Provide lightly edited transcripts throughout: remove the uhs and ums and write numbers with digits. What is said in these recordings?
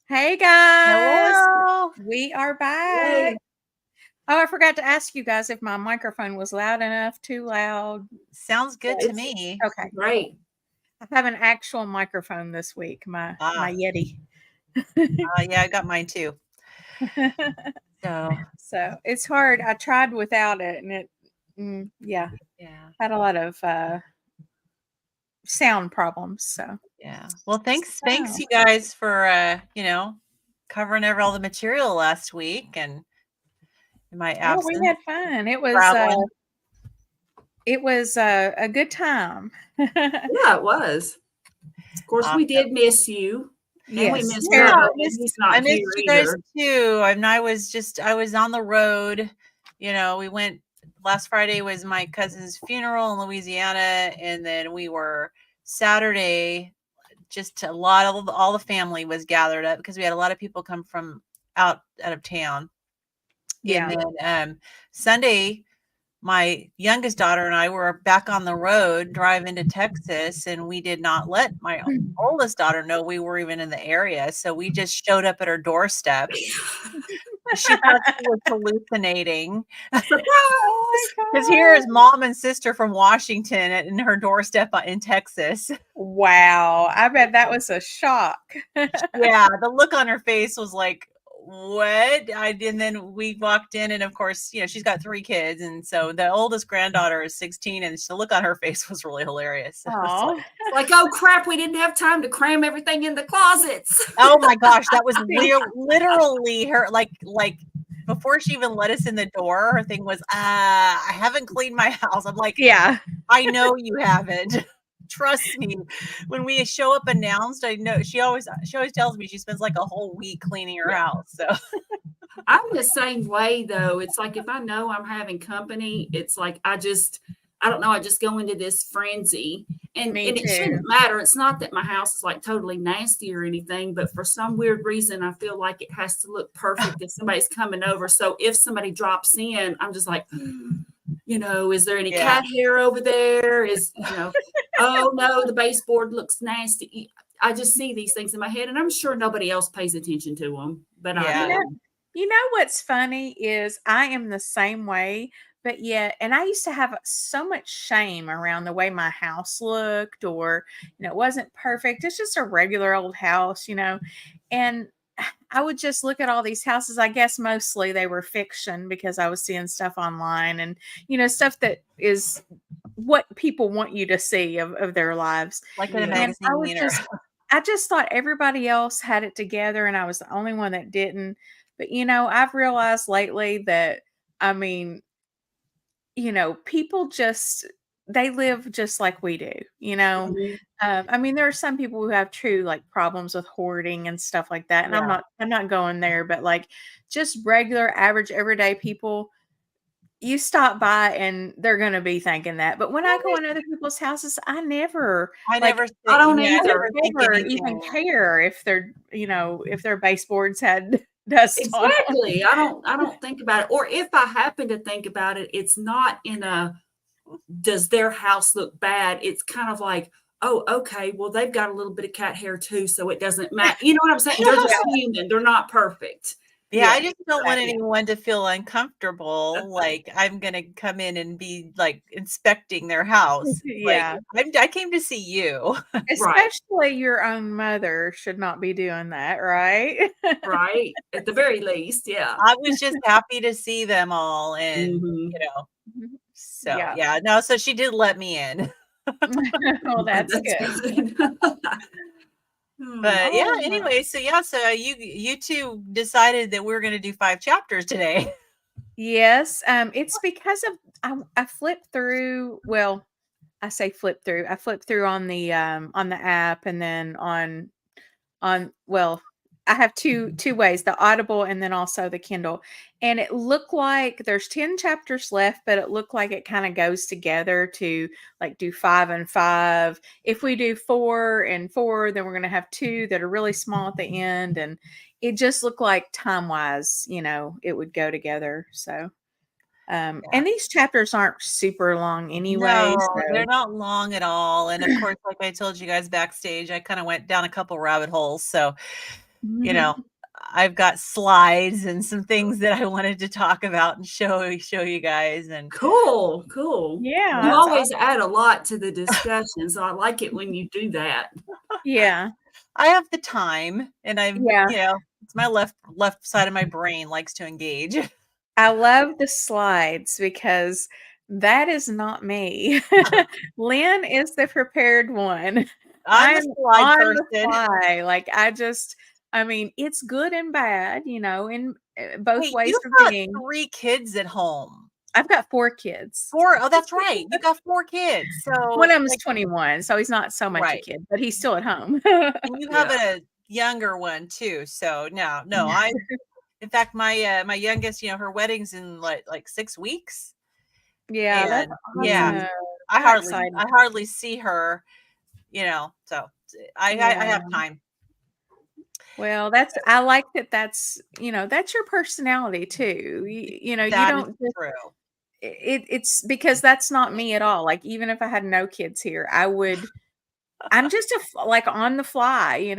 Hey guys, Hello. we are back. Yay. Oh, I forgot to ask you guys if my microphone was loud enough, too loud. Sounds good to It's me. Okay, great. I have an actual microphone this week, my Ah, Yeti. yeah, I got mine too. So, So it's hard. I tried without it, and yeah, yeah, had a lot of sound problems. So, yeah. Well, thanks oh, you guys for covering all the material last week and in my oh, we absence, had fun. traveling. It was a good time. Yeah, it was. Of course, we Awesome. did miss you, and we Yes, miss Yeah, Joe. terrible. He's I not missed here you guys either. too. I was on the road. We went last Friday was my cousin's funeral in Louisiana, and then we were Saturday. Just a lot of all the family was gathered up because we had a lot of people come from out of town. And Yeah. then Sunday, my youngest daughter and I were back on the road driving to Texas, and we did not let my oldest daughter know we were even in the area. So we just showed up at her doorstep. She thought she was hallucinating Oh my because here god. is mom and sister from Washington in her doorstep in Texas. Wow, I bet that was a shock. Yeah, the look on her face was like, "What?" And then we walked in, and of course, she's got 3 kids, and so the oldest granddaughter is 16, and the look on her face was really hilarious. It was Oh, Like, oh crap, we didn't have time to cram everything in the closets. oh my gosh, that was literally her, like, before she even let us in the door, her thing was, I haven't cleaned my house." I'm like, yeah. "I know you haven't. Trust me." When we show up announced, I know she always tells me she spends like a whole week cleaning her Yeah. house. So I'm the same way though. It's like if I know I'm having company, it's like I don't know, I just go into this frenzy. Me And it shouldn't too. matter. It's not that my house is like totally nasty or anything, but for some weird reason I feel like it has to look perfect if somebody's coming over. So if somebody drops in, I'm just like, is there any yeah. cat hair over there? Oh no, the baseboard looks nasty. I just see these things in my head and I'm sure nobody else pays attention to them, but I You Yeah. know do. you know what's funny is I am the same way, but yet and I used to have so much shame around the way my house looked or, it wasn't perfect. It's just a regular old house, and I would just look at all these houses. I guess mostly they were fiction because I was seeing stuff online and, stuff that is what people want you to see of their lives. Like in a Yeah. And magazine or I just thought everybody else had it together and I was the only one that didn't. But I've realized lately that I mean, people just they live just like we do, Mhm. I mean, there are some people who have true like problems with hoarding and stuff like that. And I'm yeah. not I'm not going there, but like just regular average everyday people, you stop by and they're gonna be thinking that. But when I go in other people's houses, I never I like never I say don't yeah, I I would either. never think never even anything. care if if their baseboards had dust on them. Exactly. I don't think about it. Or if I happen to think about it, it's not in a does their house look bad? It's kind of like, oh, okay, well, they've got a little bit of cat hair too, so it doesn't matter. You know what I'm saying? They're just Yeah. human. They're not perfect. Yeah, I Yes, just don't want exactly. anyone to feel uncomfortable, like I'm gonna come in and be, like, inspecting their house. Like, Yeah. I came to see you. Right. Especially your own mother should not be doing that, right? Right. At the very least. Yeah. I was just happy to see them all and, Hmm. so, Yeah. yeah, no, so she did let me in. Well, that's That's good. good. Hmm. But, yeah, All right. anyway, so, yeah, so you 2 decided that we were gonna do 5 chapters today. Yes, it's because of I flipped through well, I say flip through. I flipped through on the app and then well, I have two ways, the Audible and then also the Kindle. And it looked like there's 10 chapters left, but it looked like it kind of goes together to like do 5 and 5. If we do 4 and 4, then we're going to have 2 that are really small at the end and it just looked like time-wise, it would go together. So Yeah. and these chapters aren't super long anyway, No, they're so not long at all, and, of course, like I told you guys backstage, I kinda went down a couple rabbit holes, so you know, I've got slides and some things that I wanted to talk about and show you guys. And Cool, cool. Yeah, You that's always add a lot to the discussion, so I like it when you do that. yeah, I have the time, and yeah. it's my left side of my brain likes to engage. I love the slides because that is not me. Lynn is the prepared one. I'm a I'm slide on the person. fly. Like I mean, it's good and bad, in both Wait, ways you've of got being. 3 kids at home. I've got 4 kids. 4 Oh, that's right. You got 4 kids. One So, of them is 21, so he's not so much a right. kid, but he's still at home. And you have Yeah. a younger one too. So no, I in fact my youngest, her wedding's in like 6 weeks. Yeah, that's And yeah, awesome. I How exciting. hardly see her, so I Yeah. have time. Well, I like that's your personality too. You That is don't just true. it's because that's not me at all. Like even if I had no kids here, I'm just like on the fly, and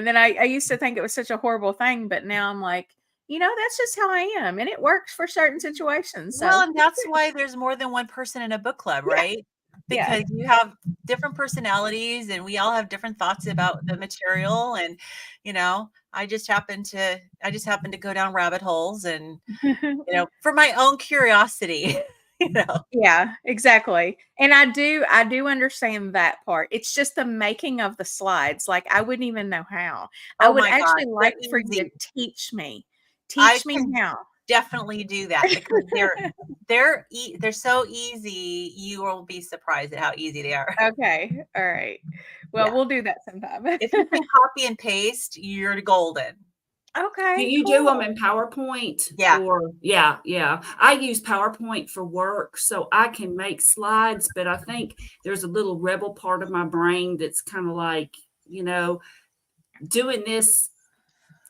then I used to think it was such a horrible thing, but now I'm like, that's just how I am and it works for certain situations. Well, So and that's why there's more than one person in a book club, yeah, right? yeah. Because you have different personalities and we all have different thoughts about the material. And, I just happen to go down rabbit holes and, for my own curiosity, Yeah, exactly. And I do understand that part. It's just the making of the slides. Like I wouldn't even know how. I Oh would my gosh, actually they're like for you to easy. teach me. I Teach me can how. definitely do that because they're so easy. You will be surprised at how easy they are. Okay. All right. Well, Yeah. we'll do that sometime. If you can copy and paste, you're golden. Do Okay, you do them cool. in PowerPoint? Yeah. Or yeah. I use PowerPoint for work, so I can make slides, but I think there's a little rebel part of my brain that's kind of like, doing this,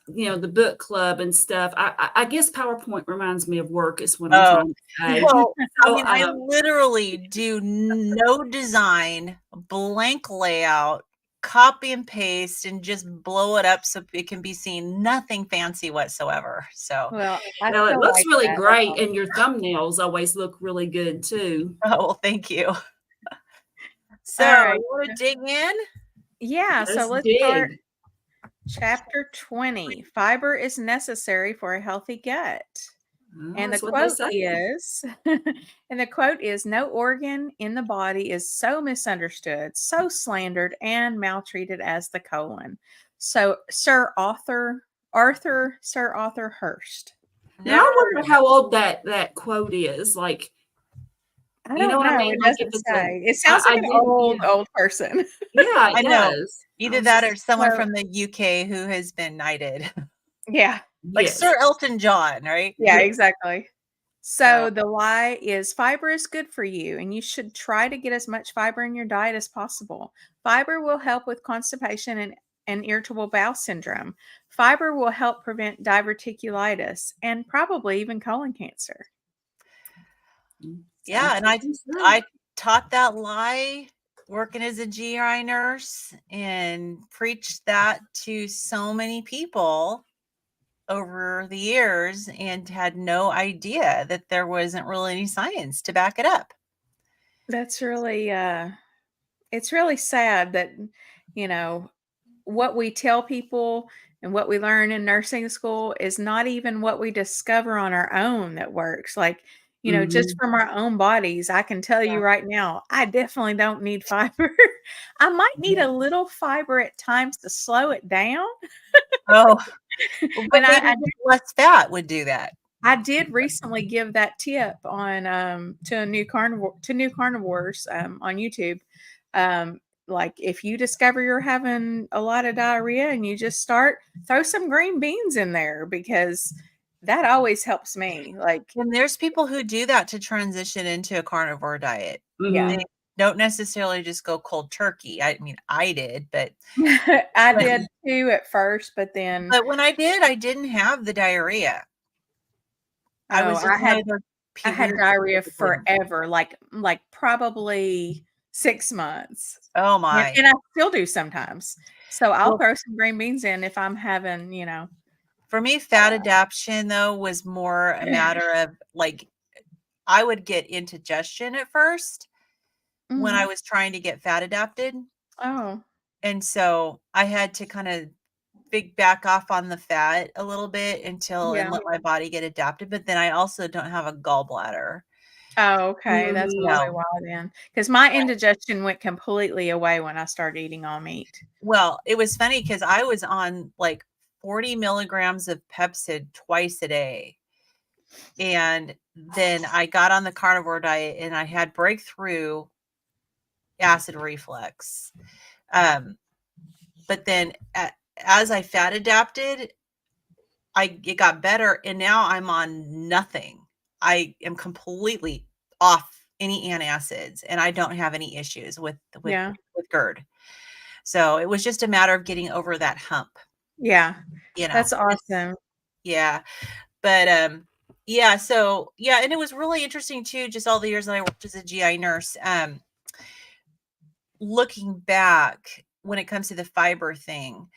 the book club and stuff. I guess PowerPoint reminds me of work is what I'm Oh, trying to say. well, I So, mean, I literally do no design, blank layout, copy and paste, and just blow it up so it can be seen. Nothing fancy whatsoever. So, Well, I it still looks like really that. great, and your thumbnails always look really good too. oh, well, thank you. So, All right. you want to dig in? Yeah, so let's dig. start chapter 20. Fiber is necessary for a healthy gut. And the That's what they quote say. is, and the quote is, no organ in the body is so misunderstood, so slandered and maltreated as the colon. So Sir Arthur Hurst. Now I wonder how old that quote is. Like, I you know don't what I know. mean? It Like if doesn't it's say. It sounds like an old person. yeah, I it know. does. Either that or someone So- from the UK who has been knighted. Yeah. Like Yes. Sir Elton John, right? Yeah, Yeah. exactly. So the lie is fiber is good for you, and you should try to get as much fiber in your diet as possible. Fiber will help with constipation and irritable bowel syndrome. Fiber will help prevent diverticulitis and probably even colon cancer. Yeah, and I taught that lie working as a GI nurse and preached that to so many people over the years and had no idea that there wasn't really any science to back it up. That's really it's really sad that what we tell people and what we learn in nursing school is not even what we discover on our own that works. Like, just from our own bodies, I can tell you right now, I definitely don't need fiber. I might need a little fiber at times to slow it down. Oh, but And maybe less fat would do that. I did recently give that tip on to new carnivores on YouTube. Like if you discover you're having a lot of diarrhea and you just throw some green beans in there because that always helps me. Like, And there's people who do that to transition into a carnivore diet. yeah, They don't necessarily just go cold turkey. I mean, I did, but I did too at first, but then when I did, I didn't have the diarrhea. I was just I had weird diarrhea forever, like probably 6 months. Oh my. And I still do sometimes. So I'll Well, throw some green beans in if I'm having, you know. for me, fat adaptation though was more a matter of like I would get indigestion at first when I Mhm. was trying to get fat adapted. Oh, And so I had to kind of big back off on the fat a little bit until and yeah. let my body get adapted. But then I also don't have a gallbladder. Oh, okay. That's probably Mm. why then. Because my indigestion went completely away when I started eating all meat. Well, it was funny because I was on like 40 milligrams of Pepsid twice a day. And then I got on the carnivore diet and I had breakthrough acid reflux. But then as I fat adapted, it got better and now I'm on nothing. I am completely off any antacids and I don't have any issues Yeah. with GERD. So it was just a matter of getting over that hump, Yeah. you know. That's awesome. Yeah. But yeah, so yeah, and it was really interesting too, just all the years that I worked as a GI nurse. Looking back when it comes to the fiber thing,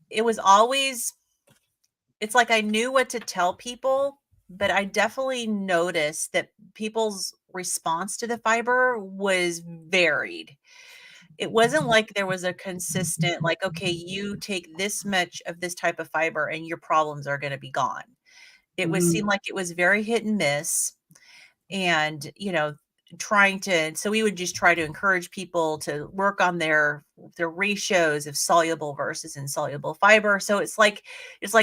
it was always it's like I knew what to tell people, but I definitely noticed that people's response to the fiber was varied. It wasn't like there was a consistent, like, okay, you take this much of this type of fiber and your problems are going to be gone. It was Mhm. seemed like it was very hit and miss. And, so we would just try to encourage people to work on their ratios of soluble versus insoluble fiber. So it's like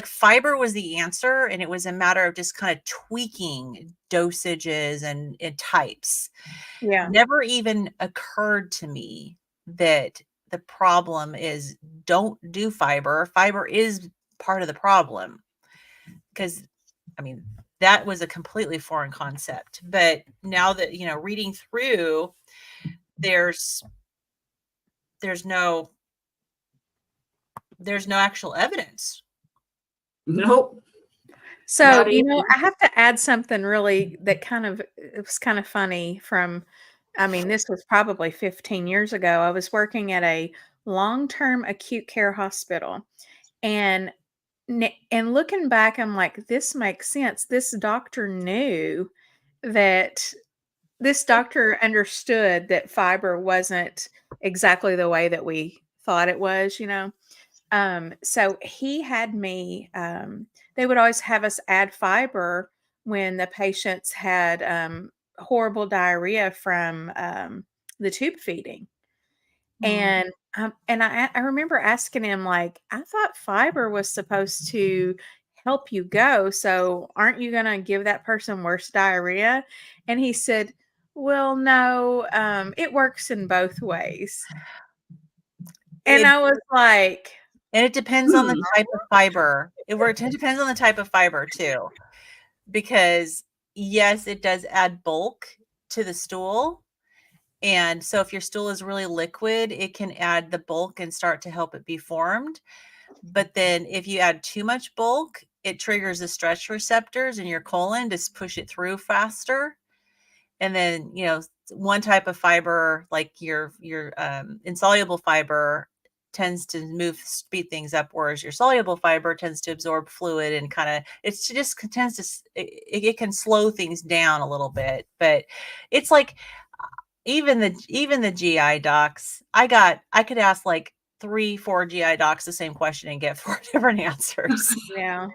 fiber was the answer and it was a matter of just kind of tweaking dosages and types. Yeah. Never even occurred to me that the problem is don't do fiber. Fiber is part of the problem because I mean, that was a completely foreign concept. But now that, reading through, there's there's no there's no actual evidence. Nope. So, Not I even. have to add something really that it was kind of funny from, I mean, this was probably 15 years ago. I was working at a long-term acute care hospital, and and looking back, I'm like, this makes sense. That this doctor understood that fiber wasn't exactly the way that we thought it was. So he had me, they would always have us add fiber when the patients had horrible diarrhea from the tube feeding. Mm. And I remember asking him, like, I thought fiber was supposed to help you go. So aren't you going to give that person worse diarrhea? And he said, well, no, it works in both ways. And It I was like, and it depends on the Hmm. type of fiber. It depends on the type of fiber too, because yes, it does add bulk to the stool. And so if your stool is really liquid, it can add the bulk and start to help it be formed. But then if you add too much bulk, it triggers the stretch receptors in your colon to push it through faster. And then, one type of fiber, like your insoluble fiber, tends to speed things up, whereas your soluble fiber tends to absorb fluid and kind of it can slow things down a little bit. But it's like even the GI docs, I could ask like 3-4 GI docs the same question and get 4 different answers. yeah.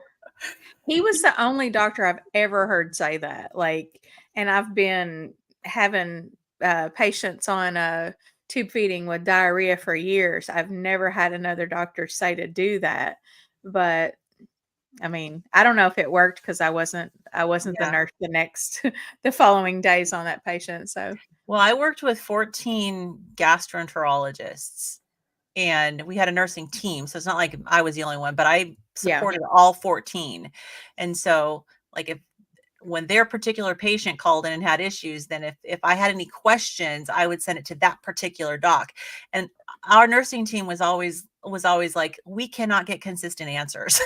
He was the only doctor I've ever heard say that. Like, and I've been having patients on tube feeding with diarrhea for years. I've never had another doctor say to do that. But I mean, I don't know if it worked because I wasn't the Yeah. nurse the following days on that patient. So Well, I worked with 14 gastroenterologists and we had a nursing team. So it's not like I was the only one, but I yeah, supported all 14. And so like when their particular patient called in and had issues, then if I had any questions, I would send it to that particular doc. And our nursing team was always like, we cannot get consistent answers.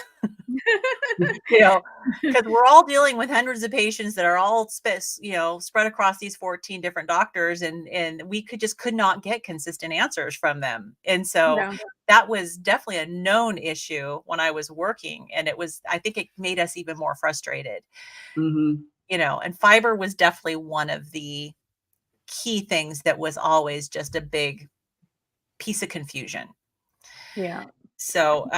Because we're all dealing with hundreds of patients that are all spread across these 14 different doctors, and we could not get consistent answers from them. And so yeah, that was definitely a known issue when I was working. And I think it made us even more frustrated, Mm-hmm. and fiber was definitely one of the key things that was always just a big piece of confusion. Yeah. So,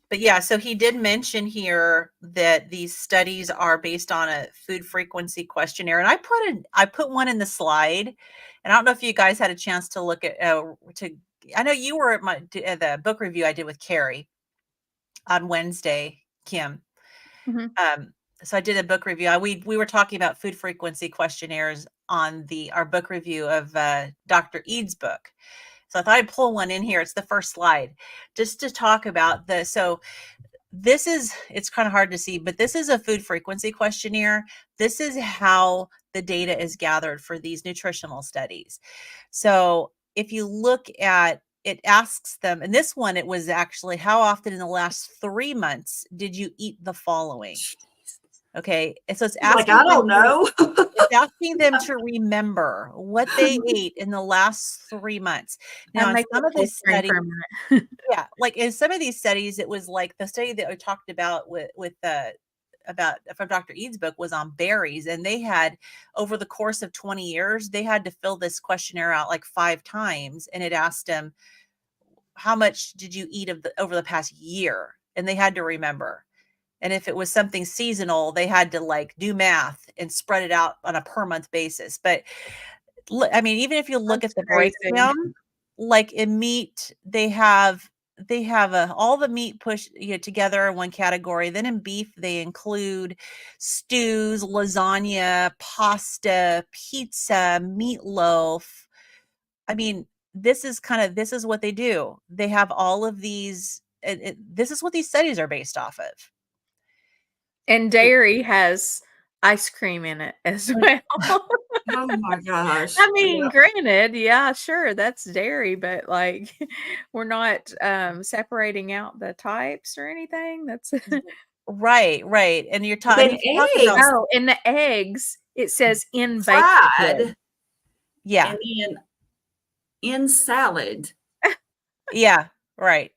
but yeah, so he did mention here that these studies are based on a food frequency questionnaire, and I put one in the slide, and I don't know if you guys had a chance to look at I know you were at the book review I did with Carrie on Wednesday, Kim. Mhm. So I did a book review. We were talking about food frequency questionnaires on our book review of Dr. Ead's book. So I thought I'd pull one in here. It's the first slide, just to talk about so it's kind of hard to see, but this is a food frequency questionnaire. This is how the data is gathered for these nutritional studies. So if you look at it, asks them, and this one, it was actually, how often in the last 3 months did you eat the following? Okay. And so it's asking I don't know. it's asking them to remember what they ate in the last 3 months. Now, in some of these studies, yeah, like in some of these studies, it was like the study that I talked about about from Dr. Ead's book was on berries, and they had, over the course of 20 years, they had to fill this questionnaire out like 5 times, and it asked them, how much did you eat over the past year? And they had to remember. And if it was something seasonal, they had to like do math and spread it out on a per month basis. But I mean, even if you look That's at the crazy. breakdown, like in meat, they have all the meat pushed together in one category. Then in beef, they include stews, lasagna, pasta, pizza, meatloaf. I mean, this is what they do. They have all of these. This is what these studies are based off of. And dairy has ice cream in it as well. Oh my gosh. I mean, Yeah. granted, yeah, sure, that's dairy, but like we're not separating out the types or anything. That's Right. And you're Then talking about, eggs. oh, and the eggs, it says in baked Fried. good. yeah, And then in salad. yeah, right.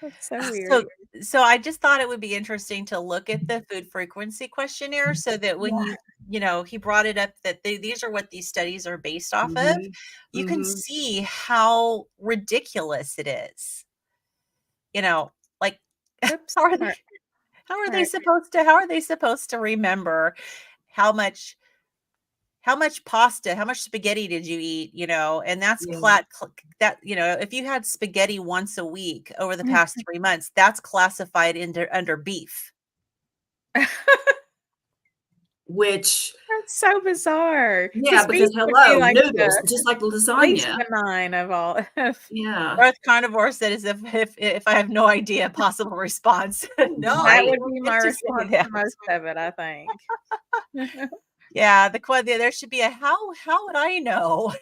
That's so weird. So I just thought it would be interesting to look at the food frequency questionnaire, so that when he brought it up that these are what these studies are based off of, Mhm. you can Mhm. see how ridiculous it is. Like Oops. how are they Alright, how are they alright. supposed to remember how much pasta, how much spaghetti did you eat, and that's Yeah. that, if you had spaghetti once a week over the past 3 months, that's classified under beef. Which, That's so bizarre. yeah, Beef because would be hello, like noodles, the just like least lasagna. benign of all. Yeah. Or as carnivore said, as if I have no idea possible response. No, I That Right. would don't be get my to say response that. to most of it, I think. Yeah, there should be a how would I know?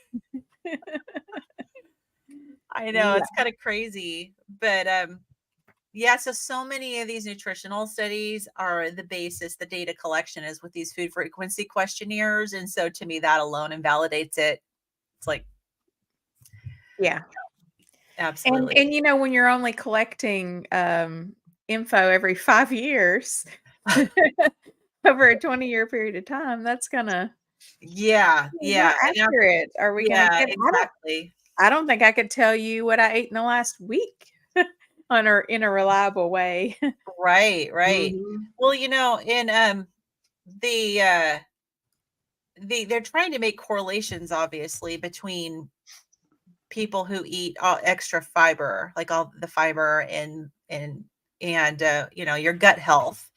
I know, Yeah. it's kinda crazy, but, yeah, so many of these nutritional studies are the basis, the data collection is with these food frequency questionnaires, and so to me, that alone invalidates it. It's like, Yeah. absolutely. And when you're only collecting, info every 5 years over a 20-year period of time, that's gonna Yeah, how yeah, and accurate are we gonna yeah, get? exactly. I don't think I could tell you what I ate in the last week in a reliable way. Right. Mhm. Well, in, the, they're trying to make correlations, obviously, between people who eat all extra fiber, like all the fiber and your gut health.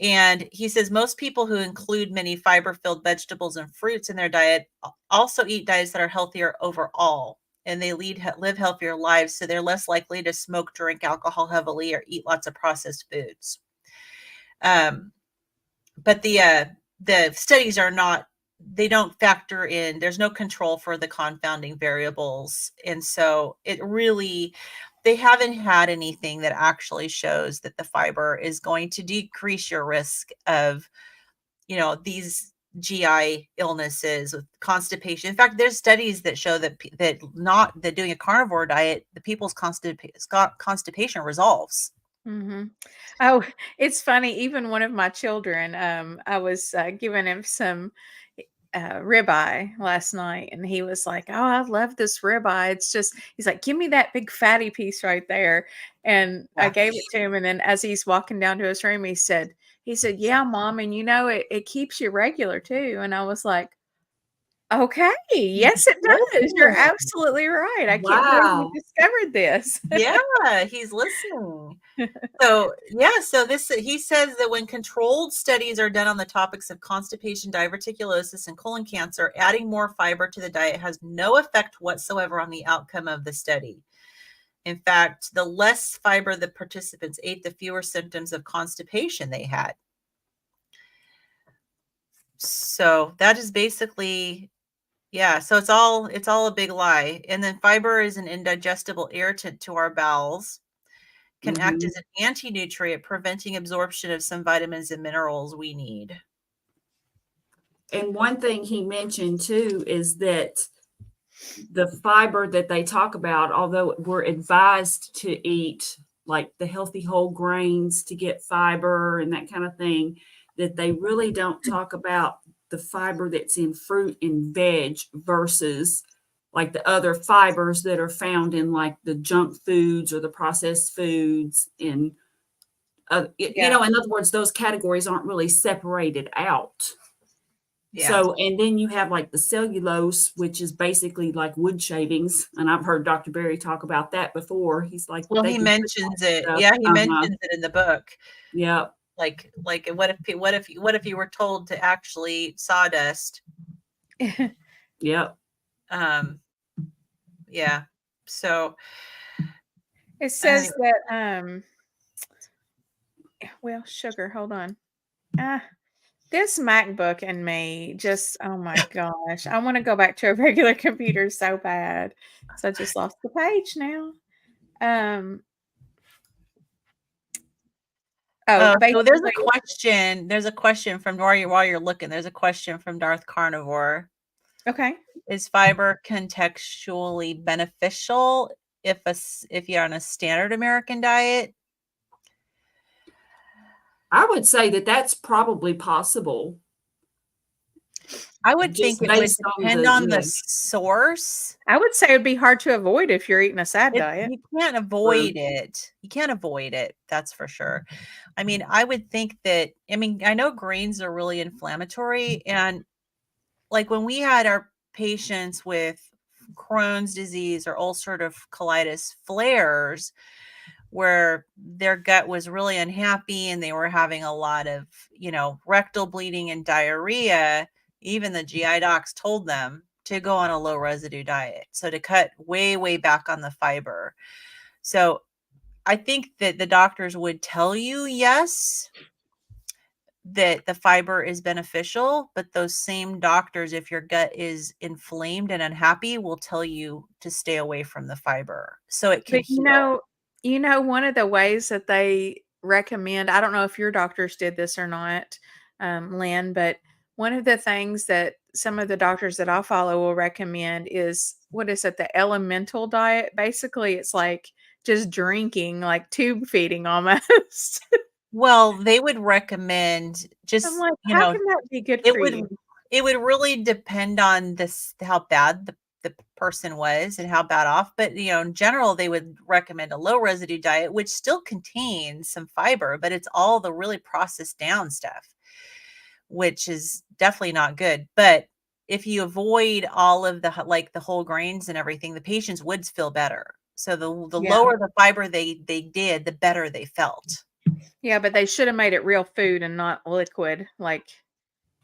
And he says most people who include many fiber-filled vegetables and fruits in their diet also eat diets that are healthier overall, and they live healthier lives, so they're less likely to smoke, drink alcohol heavily, or eat lots of processed foods. But the studies are not, they don't factor in, there's no control for the confounding variables, and so they haven't had anything that actually shows that the fiber is going to decrease your risk of these GI illnesses with constipation. In fact, there's studies that show that that doing a carnivore diet, the people's constipation resolves. Hmm. Oh, it's funny. Even one of my children, I was giving him some ribeye last night, and he was like, "Oh, I love this ribeye. It's just," he's like, "Give me that big fatty piece right there." And I Yeah. gave it to him, and then as he's walking down to his room, he said, "Yeah, Mom, and it keeps you regular too." And I was like, "Okay, yes, it does. You're Listen. absolutely right. I can't believe you Wow. discovered this." Yeah, he's listening. So, yeah, so he says that when controlled studies are done on the topics of constipation, diverticulosis, and colon cancer, adding more fiber to the diet has no effect whatsoever on the outcome of the study. In fact, the less fiber the participants ate, the fewer symptoms of constipation they had. So that is basically, yeah, so it's all a big lie. And then fiber is an indigestible irritant to our bowels, can act Mhm. as an anti-nutrient, preventing absorption of some vitamins and minerals we need. And one thing he mentioned too is that the fiber that they talk about, although we're advised to eat like the healthy whole grains to get fiber and that kind of thing, that they really don't talk about the fiber that's in fruit and veg versus like the other fibers that are found in like the junk foods or the processed foods. And, Yeah. in other words, those categories aren't really separated out. Yeah. So, and then you have like the cellulose, which is basically like wood shavings. And I've heard Dr. Berry talk about that before. He's like, Well, they he can put mentions that it. stuff. Yeah, he Uh-huh. mentions it in the book. Yeah. Like what if you were told to actually eat sawdust? Yep. Yeah. So It anyway, says that well, sugar, hold on. Ah, this MacBook and me just, oh my gosh. I want to go back to a regular computer so bad. So I just lost the page now. Um oh, so there's a basically question. There's a question from while you're looking. There's a question from Darth Carnivore. okay. Is fiber contextually beneficial if you're on a standard American diet? I would say that that's probably possible I would think just it would based on depend on the source. I would say it'd be hard to avoid if you're eating a sad diet. You can't avoid it. You can't avoid it. That's for sure. I mean, I would think that, I mean, I know grains are really inflammatory. And like when we had our patients with Crohn's disease or ulcerative colitis flares, where their gut was really unhappy and they were having a lot of, rectal bleeding and diarrhea, even the GI docs told them to go on a low residue diet. So to cut way, way back on the fiber. So I think that the doctors would tell you, yes, that the fiber is beneficial, but those same doctors, if your gut is inflamed and unhappy, will tell you to stay away from the fiber so it can But heal. one of the ways that they recommend, I don't know if your doctors did this or not, Lynn, but one of the things that some of the doctors that I follow will recommend is what is it, the elemental diet? Basically, it's like just drinking, like tube feeding almost. Well, they would recommend I'm just, like, how can that be good it for would you? it would really depend on how bad the person was and how bad off. But in general, they would recommend a low residue diet, which still contains some fiber, but it's all the really processed down stuff, which is definitely not good. But if you avoid all of the whole grains and everything, the patients would feel better. So the Yeah. lower the fiber they did, the better they felt. Yeah, but they should have made it real food and not liquid, like,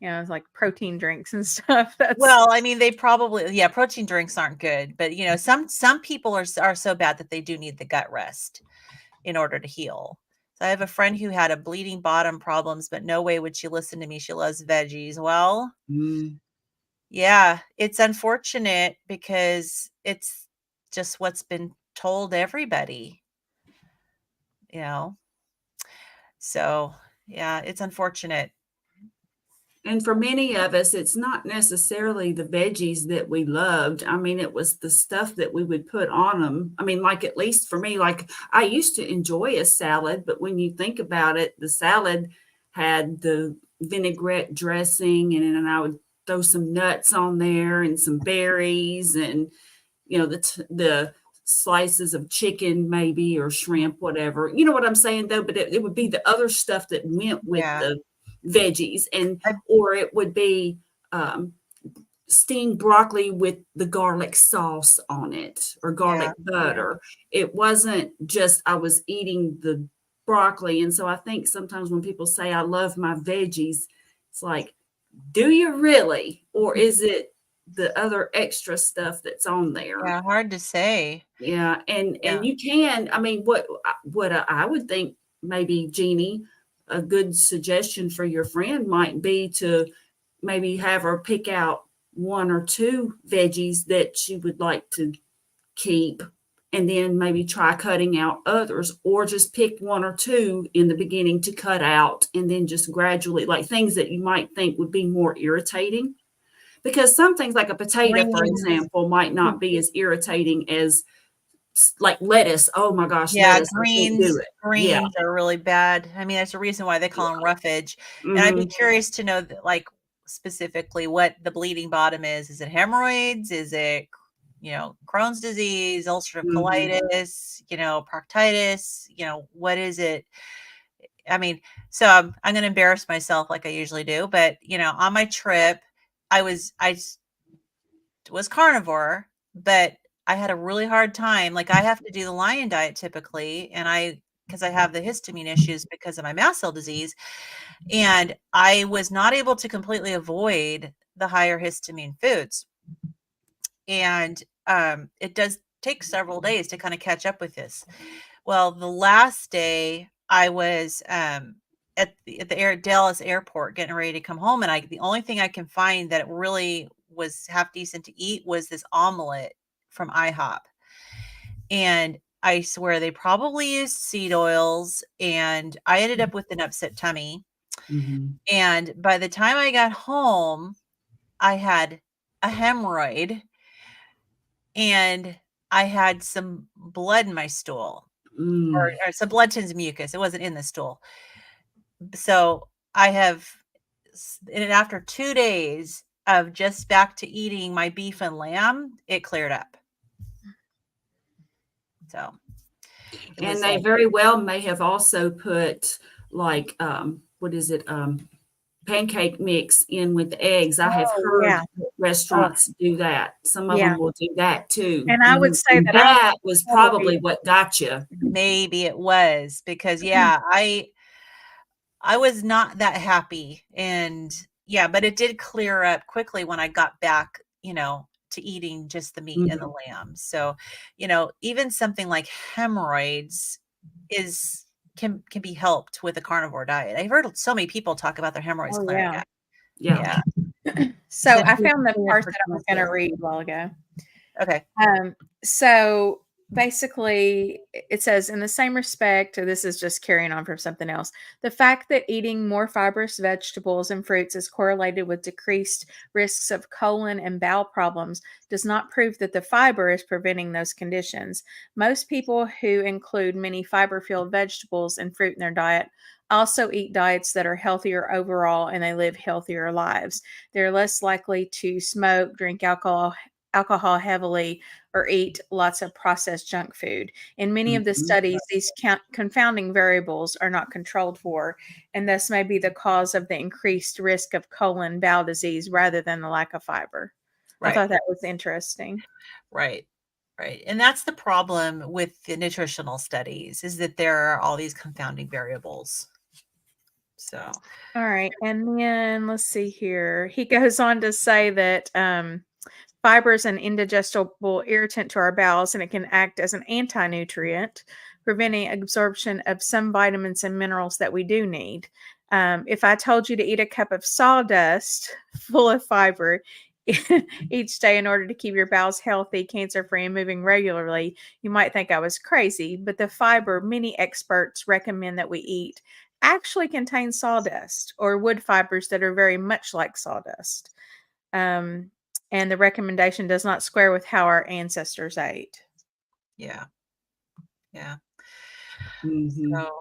like protein drinks and stuff. That's Well, I mean, they probably, yeah, protein drinks aren't good, but some people are so bad that they do need the gut rest in order to heal. So I have a friend who had a bleeding bottom problems, but no way would she listen to me. She loves veggies. Well, Mm. yeah, it's unfortunate because it's just what's been told everybody, you know. So, yeah, it's unfortunate. And for many of us, it's not necessarily the veggies that we loved. I mean, it was the stuff that we would put on them. I mean, like, at least for me, like, I used to enjoy a salad, but when you think about it, the salad had the vinaigrette dressing, and then I would throw some nuts on there and some berries and, the slices of chicken maybe, or shrimp, whatever. You know what I'm saying, though? But it would be the other stuff that went with Yeah. the veggies, and I- or it would be um, steamed broccoli with the garlic sauce on it, or garlic butter. It wasn't just I was eating the broccoli. And so I think sometimes when people say I love my veggies, it's like, do you really? Or is it the other extra stuff that's on there? Yeah, hard to say. Yeah, and Yeah. you can. I mean, what I would think, maybe, Jeannie, a good suggestion for your friend might be to maybe have her pick out one or two veggies that she would like to keep, and then maybe try cutting out others, or just pick one or two in the beginning to cut out, and then just gradually, like, things that you might think would be more irritating. Because some things, like a potato, for Greens. example, might not be as irritating as like lettuce. Oh my gosh, Yeah, lettuce, I can't do it. Yeah. greens are really bad. I mean, there's a reason why they call them roughage. And I'd be Mhm. curious to know that, like, specifically what the bleeding bottom is. Is it hemorrhoids? Is it, Crohn's disease, ulcerative Mhm. colitis, proctitis? What is it? I mean, so I'm going to embarrass myself like I usually do, but on my trip, I was carnivore, but I had a really hard time. Like, I have to do the lion diet typically, and because I have the histamine issues because of my mast cell disease, and I was not able to completely avoid the higher histamine foods. And it does take several days to kind of catch up with this. Well, the last day I was at the Dallas airport getting ready to come home, and the only thing I can find that it really was half decent to eat was this omelet from IHOP. And I swear they probably used seed oils, and I ended up with an upset tummy. Mhm. And by the time I got home, I had a hemorrhoid, and I had some blood in my stool, or Mm. some blood tins of mucus. It wasn't in the stool. So I have, and after 2 days of just back to eating my beef and lamb, it cleared up. So it was And they like, very well may have also put, like, what is it? Pancake mix in with the eggs. I have Oh, heard yeah. Oh, restaurants do that. Some of yeah. them will do that too. And I would say And that that was probably probably what got you. maybe it was because, yeah, I was not that happy, and yeah, but it did clear up quickly when I got back, to eating just the meat and the lamb. So, even something like hemorrhoids can be helped with a carnivore diet. I've heard so many people talk about their hemorrhoids Oh, clearing yeah. up. Yeah. Yeah. So So I found the definitely part for that I was going to read a while ago. Okay. So basically, it says, in the same respect, this is just carrying on from something else. The fact that eating more fibrous vegetables and fruits is correlated with decreased risks of colon and bowel problems does not prove that the fiber is preventing those conditions. Most people who include many fiber-filled vegetables and fruit in their diet also eat diets that are healthier overall, and they live healthier lives. They're less likely to smoke, drink alcohol heavily, or eat lots of processed junk food. In many of the Mhm. studies, these confounding variables are not controlled for, and thus may be the cause of the increased risk of colon bowel disease rather than the lack of fiber. I Right. thought that was interesting. Right. Right. And that's the problem with the nutritional studies, is that there are all these confounding variables. So, All right. And then let's see here. He goes on to say that fiber is an indigestible irritant to our bowels, and it can act as an anti-nutrient, preventing absorption of some vitamins and minerals that we do need. If I told you to eat a cup of sawdust full of fiber each day in order to keep your bowels healthy, cancer-free, and moving regularly, you might think I was crazy. But the fiber, many experts recommend that we eat actually contain sawdust or wood fibers that are very much like sawdust. Um, and the recommendation does not square with how our ancestors ate. Yeah. Yeah. Mhm. So,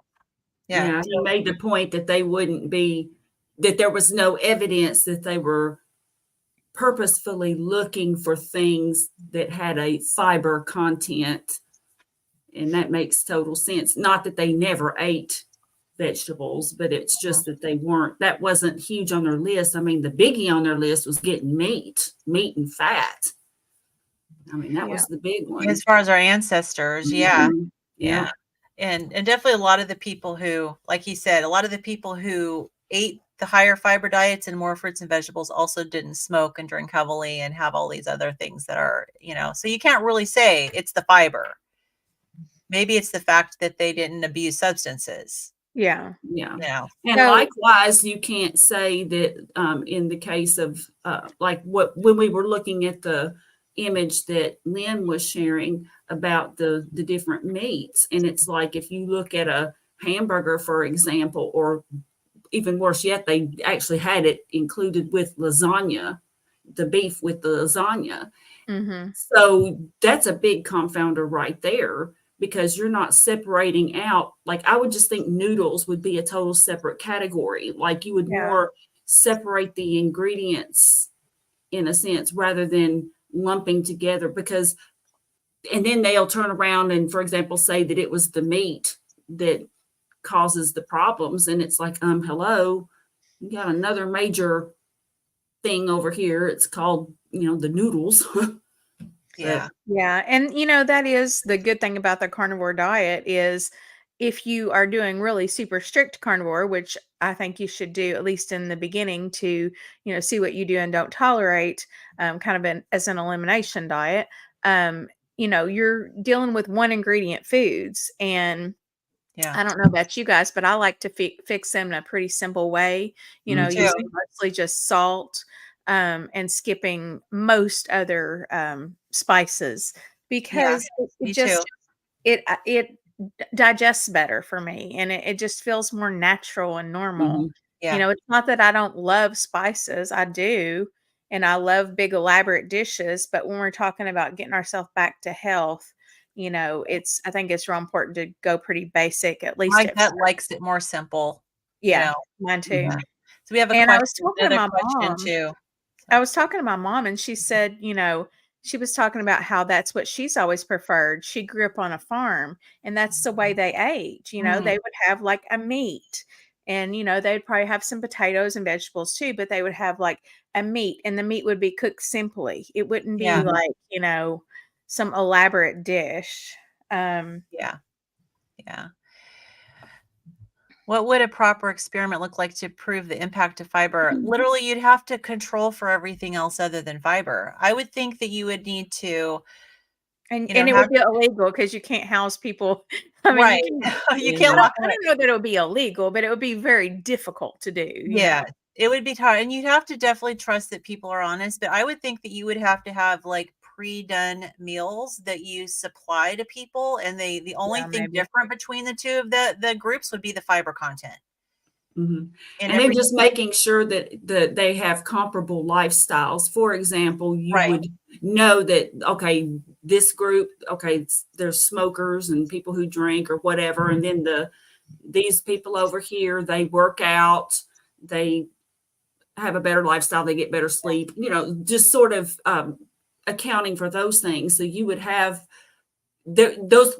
yeah. Yeah, he made the point that they wouldn't be, that there was no evidence that they were purposefully looking for things that had a fiber content. And that makes total sense. Not that they never ate vegetables, but it's just that that wasn't huge on their list. I mean, the biggie on their list was getting meat and fat. I mean, that Yeah. was the big one. As far as our ancestors, yeah. Mhm. Yeah. And definitely a lot of the people who, like he said, a lot of the people who ate the higher fiber diets and more fruits and vegetables also didn't smoke and drink heavily and have all these other things that are, so you can't really say it's the fiber. Maybe it's the fact that they didn't abuse substances. Yeah. Yeah. And So- likewise, you can't say that in the case of like when we were looking at the image that Lynn was sharing about the different meats, and it's like if you look at a hamburger, for example, or even worse yet, they actually had it included with lasagna, the beef with the lasagna. Mhm. So that's a big confounder right there, because you're not separating out. Like, I would just think noodles would be a total separate category. Like, you would Yeah. more separate the ingredients in a sense rather than lumping together, because, and then they'll turn around and, for example, say that it was the meat that causes the problems. And it's like, hello, you got another major thing over here. It's called, the noodles. Yeah. Yeah, and that is the good thing about the carnivore diet is if you are doing really super strict carnivore, which I think you should do at least in the beginning to, see what you do and don't tolerate, kind of as an elimination diet. You're dealing with one ingredient foods, and Yeah. I don't know about you guys, but I like to fix them in a pretty simple way, Me too. using mostly just salt, and skipping most other spices because Me it just too. it digests better for me, and it just feels more natural and normal. Mhm. Yeah. It's not that I don't love spices, I do, and I love big elaborate dishes, but when we're talking about getting ourselves back to health, I think it's real important to go pretty basic, at least My at gut first. likes it more simple. Yeah, mine too. Yeah. So we have a And I was question, talking to another my question mom. too. I was talking to my mom, and she said, she was talking about how that's what she's always preferred. She grew up on a farm, and that's the way they ate. Mhm. They would have like a meat, and they'd probably have some potatoes and vegetables too, but they would have like a meat, and the meat would be cooked simply. It wouldn't be Yeah. like, some elaborate dish. Yeah. Yeah. What would a proper experiment look like to prove the impact of fiber? Literally, you'd have to control for everything else other than fiber. I would think that you would need to, And you know, it have would be illegal because you can't house people. I mean, right. you can't. You Yeah. can't lock I them. don't know that it would be illegal, but it would be very difficult to do. Yeah, it would be hard, and you'd have to definitely trust that people are honest, but I would think that you would have to have, like, pre-done meals that you supply to people, and the only Yeah, thing maybe. different between the 2 of the groups would be the fiber content. Mhm. And And then just making sure that they have comparable lifestyles. For example, you Right. would know that, okay, this group, okay, there's smokers and people who drink or whatever, and then these people over here, they work out, they have a better lifestyle, they get better sleep, just sort of accounting for those things. So you would have those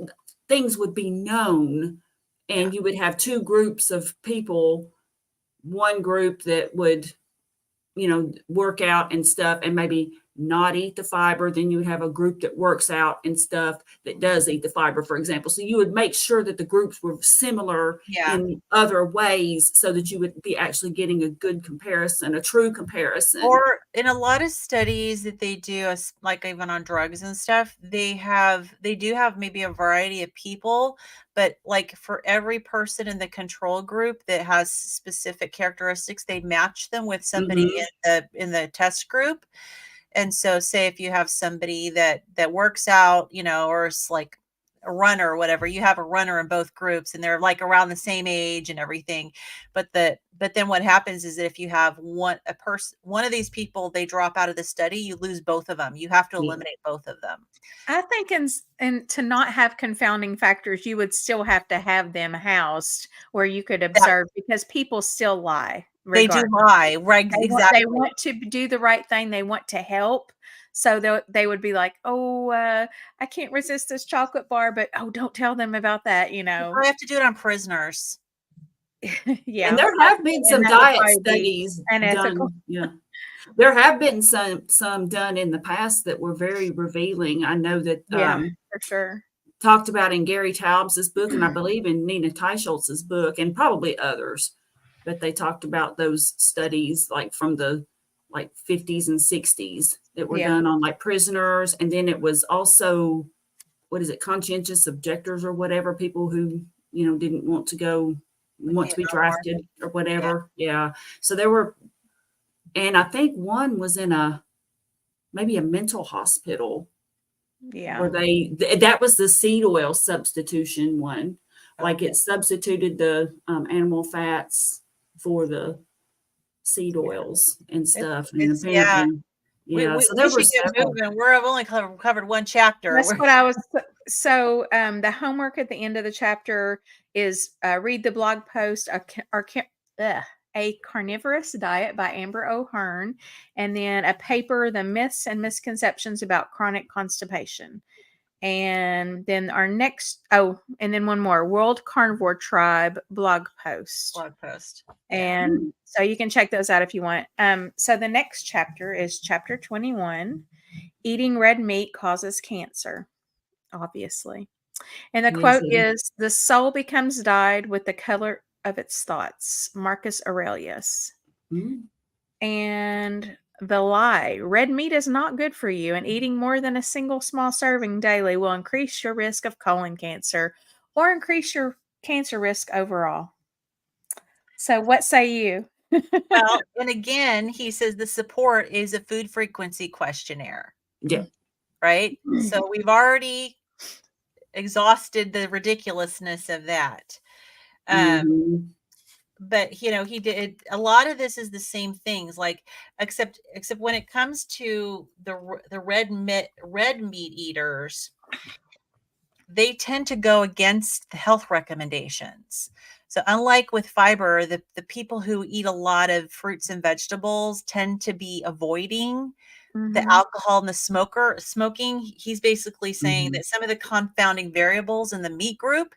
things would be known, and you would have two groups of people, one group that would, work out and stuff and maybe not eat the fiber. Then you would have a group that works out and stuff that does eat the fiber, for example. So you would make sure that the groups were similar Yeah. in other ways so that you would be actually getting a good comparison, a true comparison. Or in a lot of studies that they do, like even on drugs and stuff, they do have maybe a variety of people, but like for every person in the control group that has specific characteristics, they match them with somebody in the test group. And so say if you have somebody that works out, or is like a runner or whatever, you have a runner in both groups and they're like around the same age and everything. But then what happens is that if you have one of these people, they drop out of the study, you lose both of them. You have to Yeah. eliminate both of them. I think and to not have confounding factors, you would still have to have them housed where you could observe, because people still lie. They do regardless. lie, right? Exactly. They want to do the right thing. They want to help. So they would be like, oh, I can't resist this chocolate bar, but oh, don't tell them about that, you know. I have to do it on prisoners. Yeah. And there have been some that would diet probably be studies unethical. done. Yeah. There have been some done in the past that were very revealing. I know that Yeah, for sure. talked about in Gary Taubes's book, and I believe in Nina Teicholz's book, and probably others, but they talked about those studies like from the 50s and 60s that were Yeah. done on like prisoners. And then it was also, what is it, conscientious objectors or whatever, people who, you know, didn't want to be drafted or whatever. Yeah. So there were, and I think one was in maybe a mental hospital. Yeah. Where that was the seed oil substitution one. Like it substituted the animal fats for the seed oils and stuff. And apparently, so there were several. We've only covered one chapter. That's what I was. So the homework at the end of the chapter is read the blog post, A Carnivorous Diet by Amber O'Hearn, and then a paper, The Myths and Misconceptions About Chronic Constipation. And then our next, and then one more, World Carnivore Tribe blog post. And so you can check those out if you want. So the next chapter is chapter 21, Eating Red Meat Causes Cancer, obviously. And the quote is, the soul becomes dyed with the color of its thoughts, Marcus Aurelius. Mm-hmm. And the lie, red meat is not good for you, and eating more than a single small serving daily will increase your risk of colon cancer or increase your cancer risk overall. So what say you? Well, and again, he says the support is a food frequency questionnaire. Yeah. Right? So we've already exhausted the ridiculousness of that. But you know, he did a lot of this is the same things, like except when it comes to the red meat eaters, they tend to go against the health recommendations. So unlike with fiber, the people who eat a lot of fruits and vegetables tend to be avoiding the alcohol and the smoking. He's basically saying that some of the confounding variables in the meat group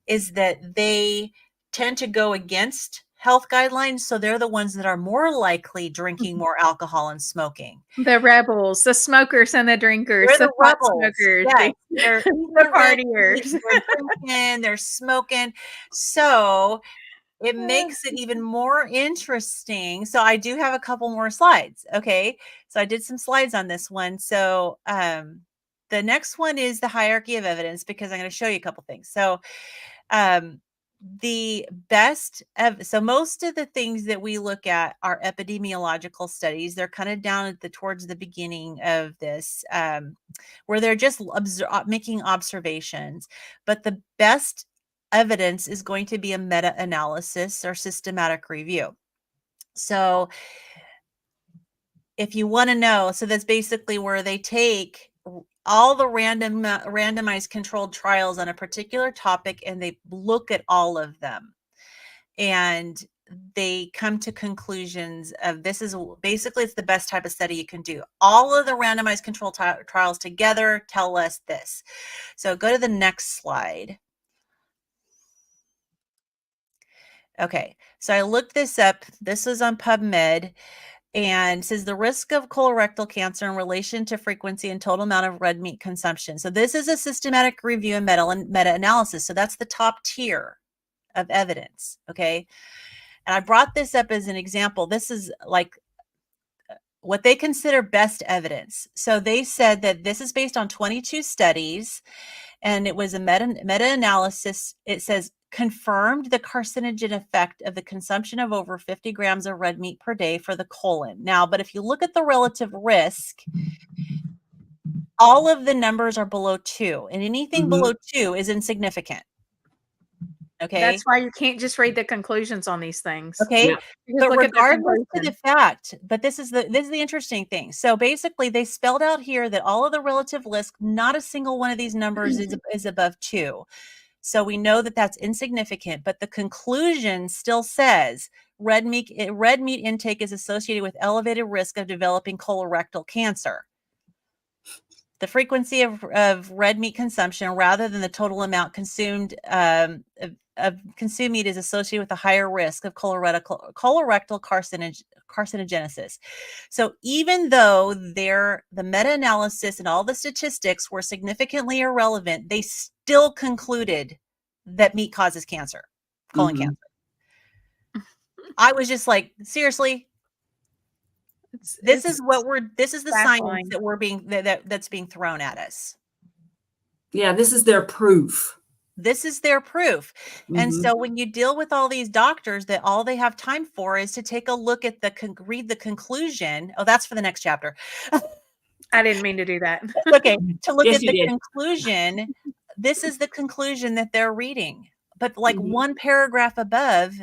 is that they tend to go against health guidelines. So they're the ones that are more likely drinking more alcohol and smoking. The rebels, the smokers and the drinkers, They're the rebels. Smokers. Yes. They're the partiers. They're drinking, they're smoking. So it makes it even more interesting. So I do have a couple more slides. Okay. So I did some slides on this one. So the next one is the hierarchy of evidence, because I'm going to show you a couple things. So the best so most of the things that we look at are epidemiological studies. They're kind of down at towards the beginning of this, where they're just making observations. But the best evidence is going to be a meta-analysis or systematic review. So if you want to know, so that's basically where they take all the randomized controlled trials on a particular topic and they look at all of them and they come to conclusions of this is basically, it's the best type of study you can do. All of the randomized controlled trials together tell us this. So go to the next slide. Okay, so I looked this up. This was on PubMed. And says the risk of colorectal cancer in relation to frequency and total amount of red meat consumption. So this is a systematic review and meta-analysis. So that's the top tier of evidence. Okay. And I brought this up as an example. This is like what they consider best evidence. So they said that this is based on 22 studies and it was a meta-analysis. It says confirmed the carcinogen effect of the consumption of over 50 grams of red meat per day for the colon. Now, but if you look at the relative risk, all of the numbers are below 2, and anything Mhm. below 2 is insignificant. Okay. That's why you can't just read the conclusions on these things. Okay. Yeah. Because But look at the regardless to the conclusion. fact, but this is the interesting thing. So basically, they spelled out here that all of the relative risk, not a single one of these numbers is above 2. So we know that that's insignificant. But the conclusion still says red meat intake is associated with elevated risk of developing colorectal cancer. The frequency of red meat consumption, rather than the total amount consumed of consumed meat, is associated with a higher risk of colorectal carcinogenesis. So even though the meta-analysis and all the statistics were significantly irrelevant, they still concluded that meat causes cancer, colon Mhm. cancer. I was just like, seriously? This is the baffling. science that that's being thrown at us. Yeah, this is their proof. This is their proof. And Mhm. so when you deal with all these doctors that all they have time for is to take a look at read the conclusion. Oh, that's for the next chapter. I didn't mean to do that. Okay, to look Yes, at you the did. conclusion. This is the conclusion that they're reading. But like Mhm. one paragraph above,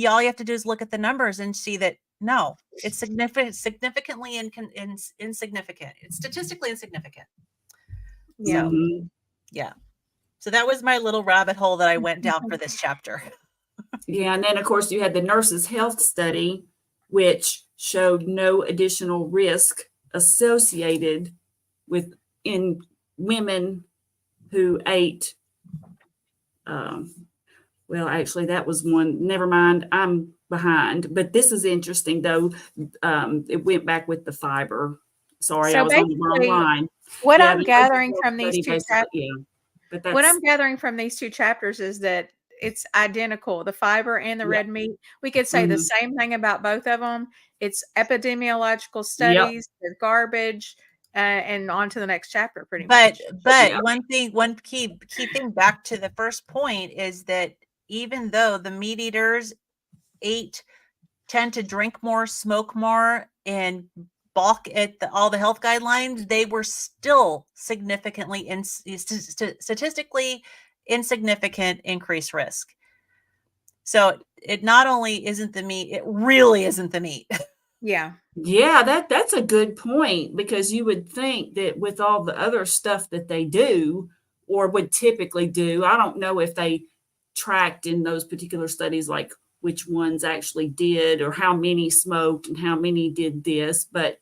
all you have to do is look at the numbers and see that no, it's significantly insignificant. It's statistically insignificant. Yeah. Mhm. Yeah. So that was my little rabbit hole that I went down for this chapter. Yeah, and then of course you had the nurses' health study, which showed no additional risk associated with in women who ate. Well, actually, that was one. Never mind, I'm behind. But this is interesting, though. It went back with the fiber. Sorry, I So was on the wrong basically, line. what Yeah, I'm the nurses' gathering health from these study two basically, yeah. But what that's I'm gathering from these 2 chapters is that it's identical. The fiber and the yeah. red meat. We could say the Mhm. same thing about both of them. It's epidemiological Yep. studies, they're garbage, and on to the next chapter pretty But much. Yep. one key thing back to the first point is that even though the meat eaters tend to drink more, smoke more, and balk at all the health guidelines, they were still significantly statistically insignificant increased risk. So it not only isn't the meat, it really isn't the meat. Yeah. Yeah, that's a good point because you would think that with all the other stuff that they do or would typically do, I don't know if they tracked in those particular studies like which ones actually did or how many smoked and how many did this, but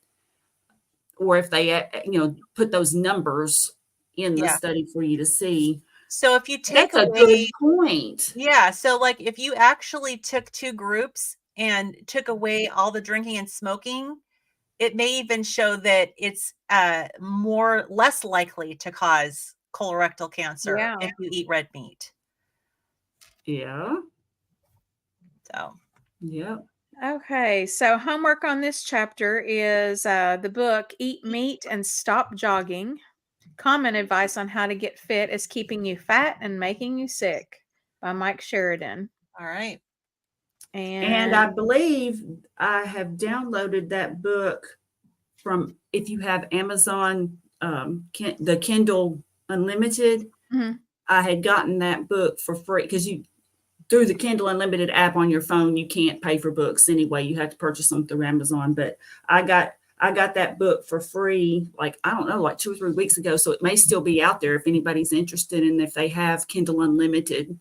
or if they put those numbers in the Yeah. study for you to see. So if you take That's a good away, point. yeah, so like if you actually took 2 groups and took away all the drinking and smoking, it may even show that it's less likely to cause colorectal cancer Yeah. if you eat red meat. Yeah. So Yeah. Okay, so homework on this chapter is the book Eat Meat and Stop Jogging. Common advice on how to get fit is keeping you fat and making you sick by Mike Sheridan. all right. And I And believe I have downloaded that book from if you have Amazon, the Kindle Unlimited. Mhm. I had gotten that book for free because you through the Kindle Unlimited app on your phone, you can't pay for books anyway. You have to purchase them through Amazon. But I got that book for free, like I don't know, like 2 or 3 weeks ago. So it may still be out there if anybody's interested, and if they have Kindle Unlimited,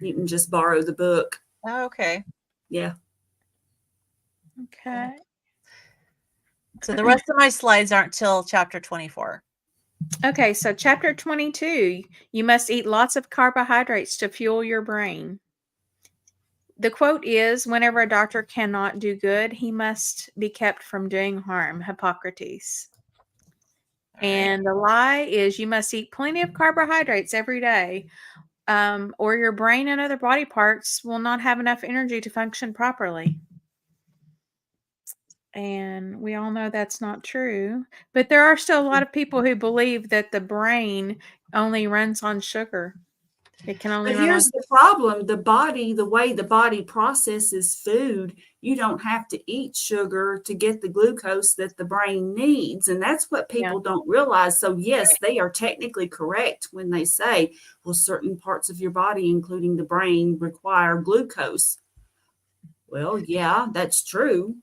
you can just borrow the book. Oh, okay. Yeah. okay. So the rest of my slides aren't till chapter 24. Okay, so chapter 22, you must eat lots of carbohydrates to fuel your brain. The quote is, whenever a doctor cannot do good, he must be kept from doing harm. Hippocrates. All right. And the lie is you must eat plenty of carbohydrates every day, or your brain and other body parts will not have enough energy to function properly. And we all know that's not true. But there are still a lot of people who believe that the brain only runs on sugar. It can only But run on here's the problem: the way the body processes food, you don't have to eat sugar to get the glucose that the brain needs. And that's what Yeah. people don't realize. So, yes, they are technically correct when they say, well, certain parts of your body, including the brain, require glucose. Well, yeah, that's true.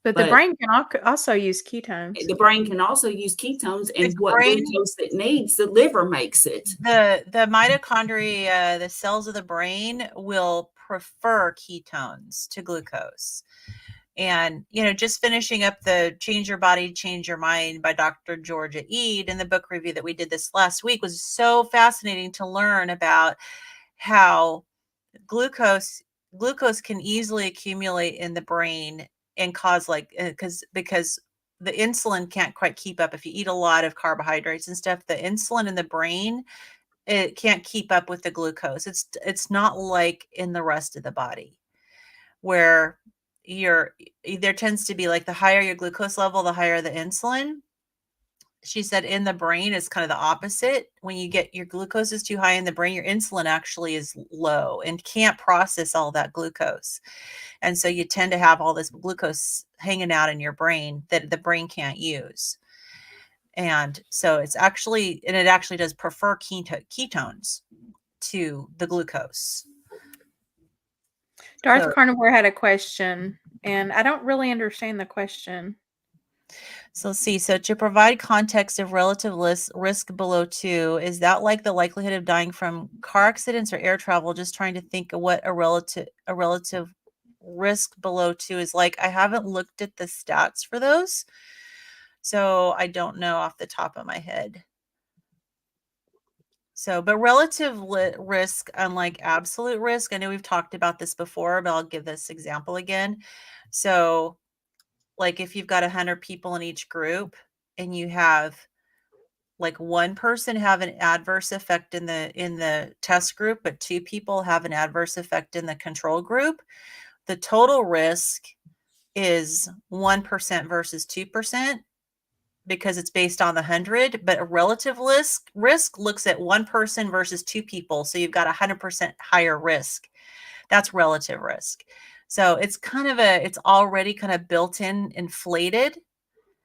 But the But brain can also use ketones. the brain can also use ketones, The and what brain- glucose it needs, the liver makes it. The mitochondria, the cells of the brain will prefer ketones to glucose. And, just finishing up the Change Your Body, Change Your Mind by Dr. Georgia Ede in the book review that we did this last week was so fascinating to learn about how glucose can easily accumulate in the brain and cause because the insulin can't quite keep up. If you eat a lot of carbohydrates and stuff, the insulin in the brain, it can't keep up with the glucose. It's not like in the rest of the body where there tends to be like the higher your glucose level, the higher the insulin. She said in the brain is kind of the opposite. When you get your glucose is too high in the brain, your insulin actually is low and can't process all that glucose. And so you tend to have all this glucose hanging out in your brain that the brain can't use. And so it actually does prefer ketones to the glucose. Darth So- Carnivore had a question, and I don't really understand the question. So let's see. So to provide context of relative risk below 2, is that like the likelihood of dying from car accidents or air travel? Just trying to think of what a relative risk below 2 is like. I haven't looked at the stats for those, so I don't know off the top of my head. So, but relative risk, unlike absolute risk, I know we've talked about this before, but I'll give this example again. So, like if you've got 100 people in each group and you have like one person have an adverse effect in the test group, but 2 people have an adverse effect in the control group, the total risk is 1% versus 2% because it's based on the 100, but a relative risk looks at 1 person versus 2 people. So you've got 100% higher risk. That's relative risk. So it's it's already kind of built in, inflated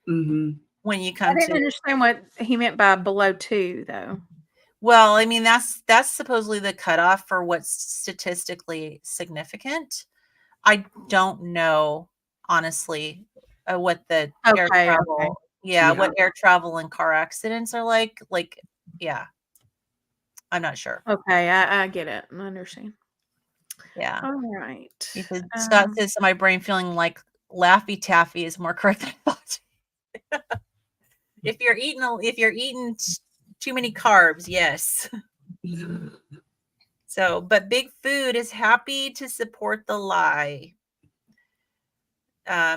Mm-hmm. when you I come didn't to. understand what he meant by below 2, though. Well, I mean, that's supposedly the cutoff for what's statistically significant. I don't know, honestly, what the air Okay, travel, okay. yeah, Yeah. what air travel and car accidents are like. Like, yeah, I'm not sure. Okay, I get it. I understand. Yeah. All right. He said, Scott says, so my brain feeling like Laffy Taffy is more correct than I thought. If you're eating too many carbs, yes. So, but Big Food is happy to support the lie.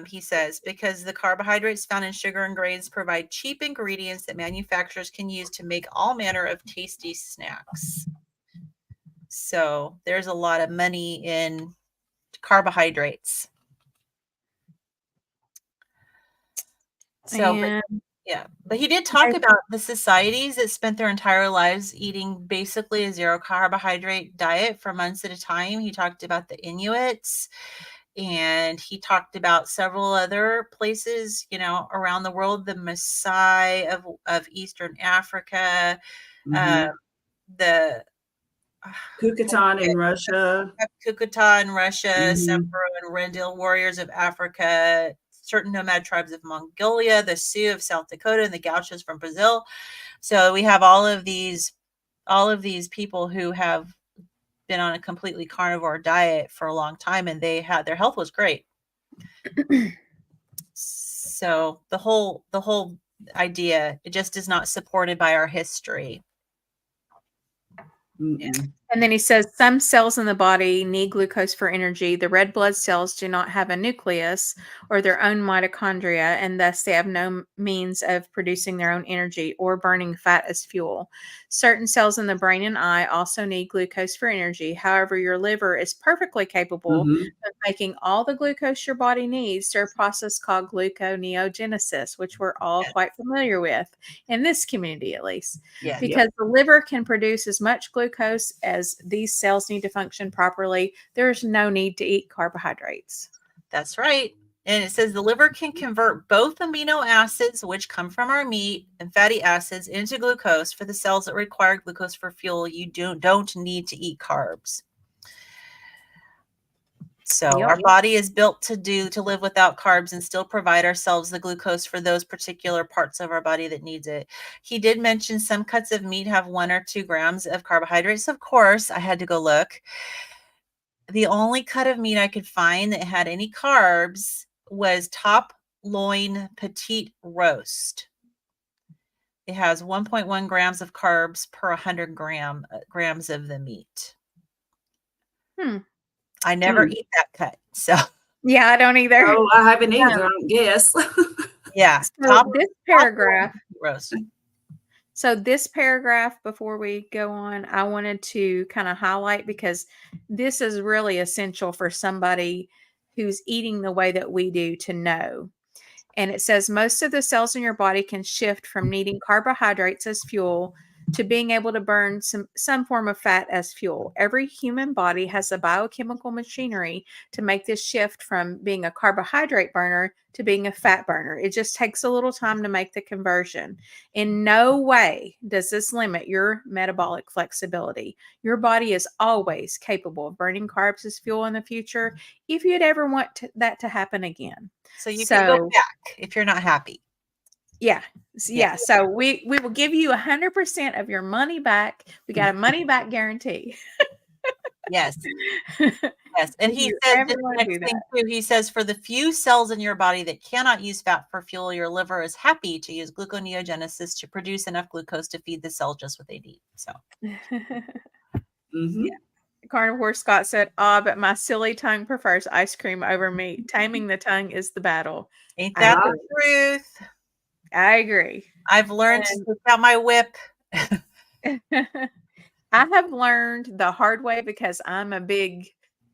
He says, because the carbohydrates found in sugar and grains provide cheap ingredients that manufacturers can use to make all manner of tasty snacks. So there's a lot of money in carbohydrates. So, And but he did talk about the societies that spent their entire lives eating basically a 0 carbohydrate diet for months at a time. He talked about the Inuits, and he talked about several other places, around the world, the Maasai of Eastern Africa, Mm-hmm. the Kukatan in Russia. Kukata in Russia, Mhm. Sempro and Rendille warriors of Africa, certain nomad tribes of Mongolia, the Sioux of South Dakota, and the Gauchos from Brazil. So we have all of these people who have been on a completely carnivore diet for a long time, and their health was great. So the whole idea, it just is not supported by our history. Mm-mm. And then he says some cells in the body need glucose for energy. The red blood cells do not have a nucleus or their own mitochondria, and thus they have no means of producing their own energy or burning fat as fuel. Certain cells in the brain and eye also need glucose for energy. However, your liver is perfectly capable Mhm. of making all the glucose your body needs through a process called gluconeogenesis, which we're all Yes. quite familiar with in this community, at least. Yeah. Because the liver can produce as much glucose as these cells need to function properly, there's no need to eat carbohydrates. That's right. And it says the liver can convert both amino acids, which come from our meat, and fatty acids into glucose. For the cells that require glucose for fuel, you don't need to eat carbs. So Yep. our body is built to live without carbs and still provide ourselves the glucose for those particular parts of our body that needs it. He did mention some cuts of meat have 1 or 2 grams of carbohydrates. Of course, I had to go look. The only cut of meat I could find that had any carbs was top loin petite roast. It has 1.1 grams of carbs per 100 grams of the meat. I never eat that cut. So Yeah, I don't either. Oh, I haven't either, I guess. yeah. So this paragraph. Roast. So this paragraph, before we go on, I wanted to kind of highlight because this is really essential for somebody who's eating the way that we do to know. And it says most of the cells in your body can shift from needing carbohydrates as fuel to being able to burn some form of fat as fuel. Every human body has a biochemical machinery to make this shift from being a carbohydrate burner to being a fat burner. It just takes a little time to make the conversion. In no way does this limit your metabolic flexibility. Your body is always capable of burning carbs as fuel in the future if you'd ever want that to happen again. So you can go back if you're not happy. Yeah. So we will give you 100% of your money back. We got a money back guarantee. Yes. Yes. And he said this next thing too. He says for the few cells in your body that cannot use fat for fuel, your liver is happy to use gluconeogenesis to produce enough glucose to feed the cell just what they need. So Mm-hmm. Yeah. Carnivore Scott said, but my silly tongue prefers ice cream over meat. Taming the tongue is the battle. Ain't that the truth? I agree. I've learned to take out my whip. I have learned the hard way because I'm a big,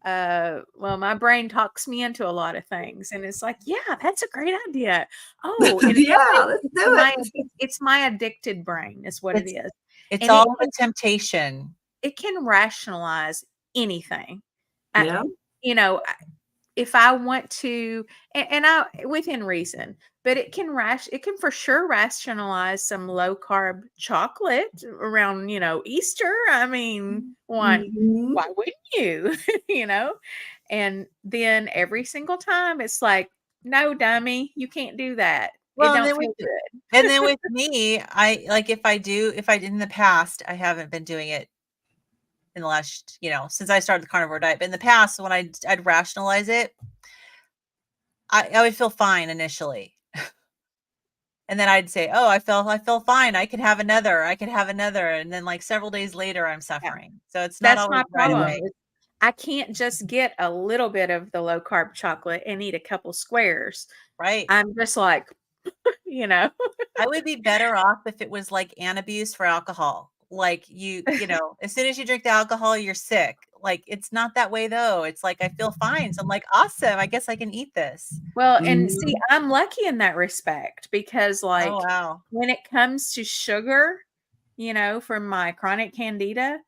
my brain talks me into a lot of things. And it's like, yeah, that's a great idea. Oh, yeah, let's do it. It's my addicted brain is what it is. It's all a temptation. It can rationalize anything. Yeah. If I want to, and I within reason, but it can for sure rationalize some low carb chocolate around, Easter. I mean, why wouldn't you? And then every single time it's like, no, dummy, you can't do that. Well, it don't feel good. And then with me, if I did in the past, I haven't been doing it in the last, since I started the carnivore diet, but in the past, when I'd rationalize it, I would feel fine initially. And then I'd say, oh, I feel fine. I could have another. And then like several days later, I'm suffering. Yeah. So it's not That's always my problem. right away. I can't just get a little bit of the low carb chocolate and eat a couple squares. Right. I'm just like, I would be better off if it was like an abuse for alcohol. Like as soon as you drink the alcohol, you're sick. Like, it's not that way though. It's like, I feel fine. So I'm like, awesome. I guess I can eat this. Well, and see, I'm lucky in that respect because when it comes to sugar, from my chronic candida,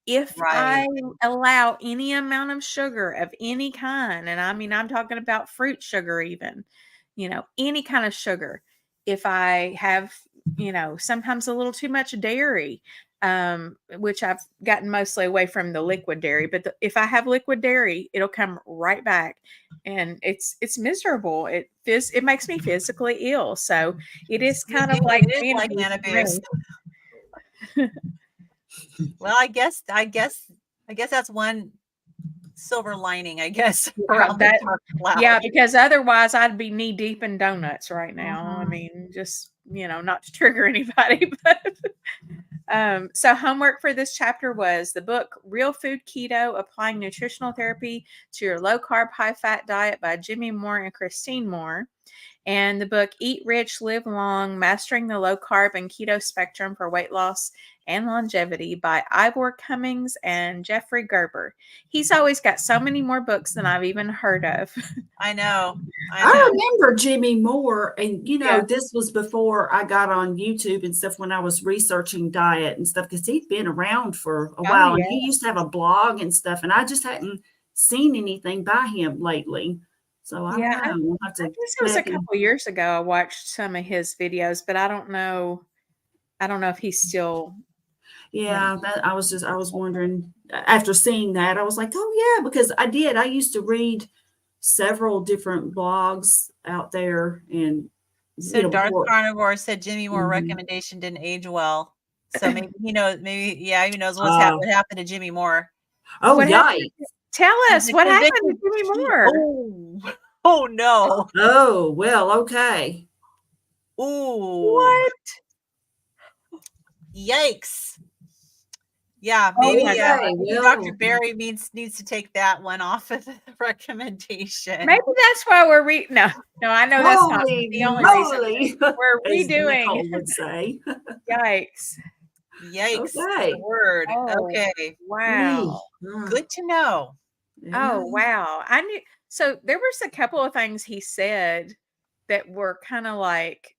if I allow any amount of sugar of any kind, and I mean, I'm talking about fruit sugar, even, any kind of sugar, if I have, sometimes a little too much dairy, which I've gotten mostly away from the liquid dairy, but if I have liquid dairy, it'll come right back and it's miserable. It makes me physically ill. So it is kind of like an abuse. Well, I guess that's one silver lining, I guess. Because otherwise I'd be knee deep in donuts right now. I mean, just, not to trigger anybody, but so homework for this chapter was the book Real Food Keto: Applying Nutritional Therapy to Your Low Carb High Fat Diet by Jimmy Moore and Christine Moore, and the book Eat Rich, Live Long: Mastering the Low Carb and Keto Spectrum for Weight Loss and Longevity by Ivor Cummings and Jeffrey Gerber. He's always got so many more books than I've even heard of. I know. I remember Jimmy Moore, and this was before I got on YouTube and stuff when I was researching diet and stuff, because he'd been around for a while. And he used to have a blog and stuff, and I just hadn't seen anything by him lately. So I Yeah, don't know. We'll have I to guess it was a check and couple years ago I watched some of his videos, but I don't know. I don't know if he's still, you know. yeah, that I was wondering after seeing that, I was like, oh yeah, because I used to read several different blogs out there and So Darth before. Carnivore said Jimmy Moore Mhm. recommendation didn't age well. So maybe he knows. Maybe he knows Uh, what happened to Jimmy Moore. oh What happened? yikes. Tell He's us been what happened to convicted. Jimmy Moore. Oh, oh no. Oh, well, okay. Ooh, What? yikes. Yeah, Oh maybe my Okay, God. maybe Dr. well, Barry needs to take that one off of the recommendation. Maybe that's why we're no, I know that's not holy the only reason. moly, We're as redoing. Nicole would say. Yikes. Yikes is the Okay. word. Oh, Okay, wow. good to know. Yeah. Oh, wow. I knew. So there was a couple of things he said that were kind of like,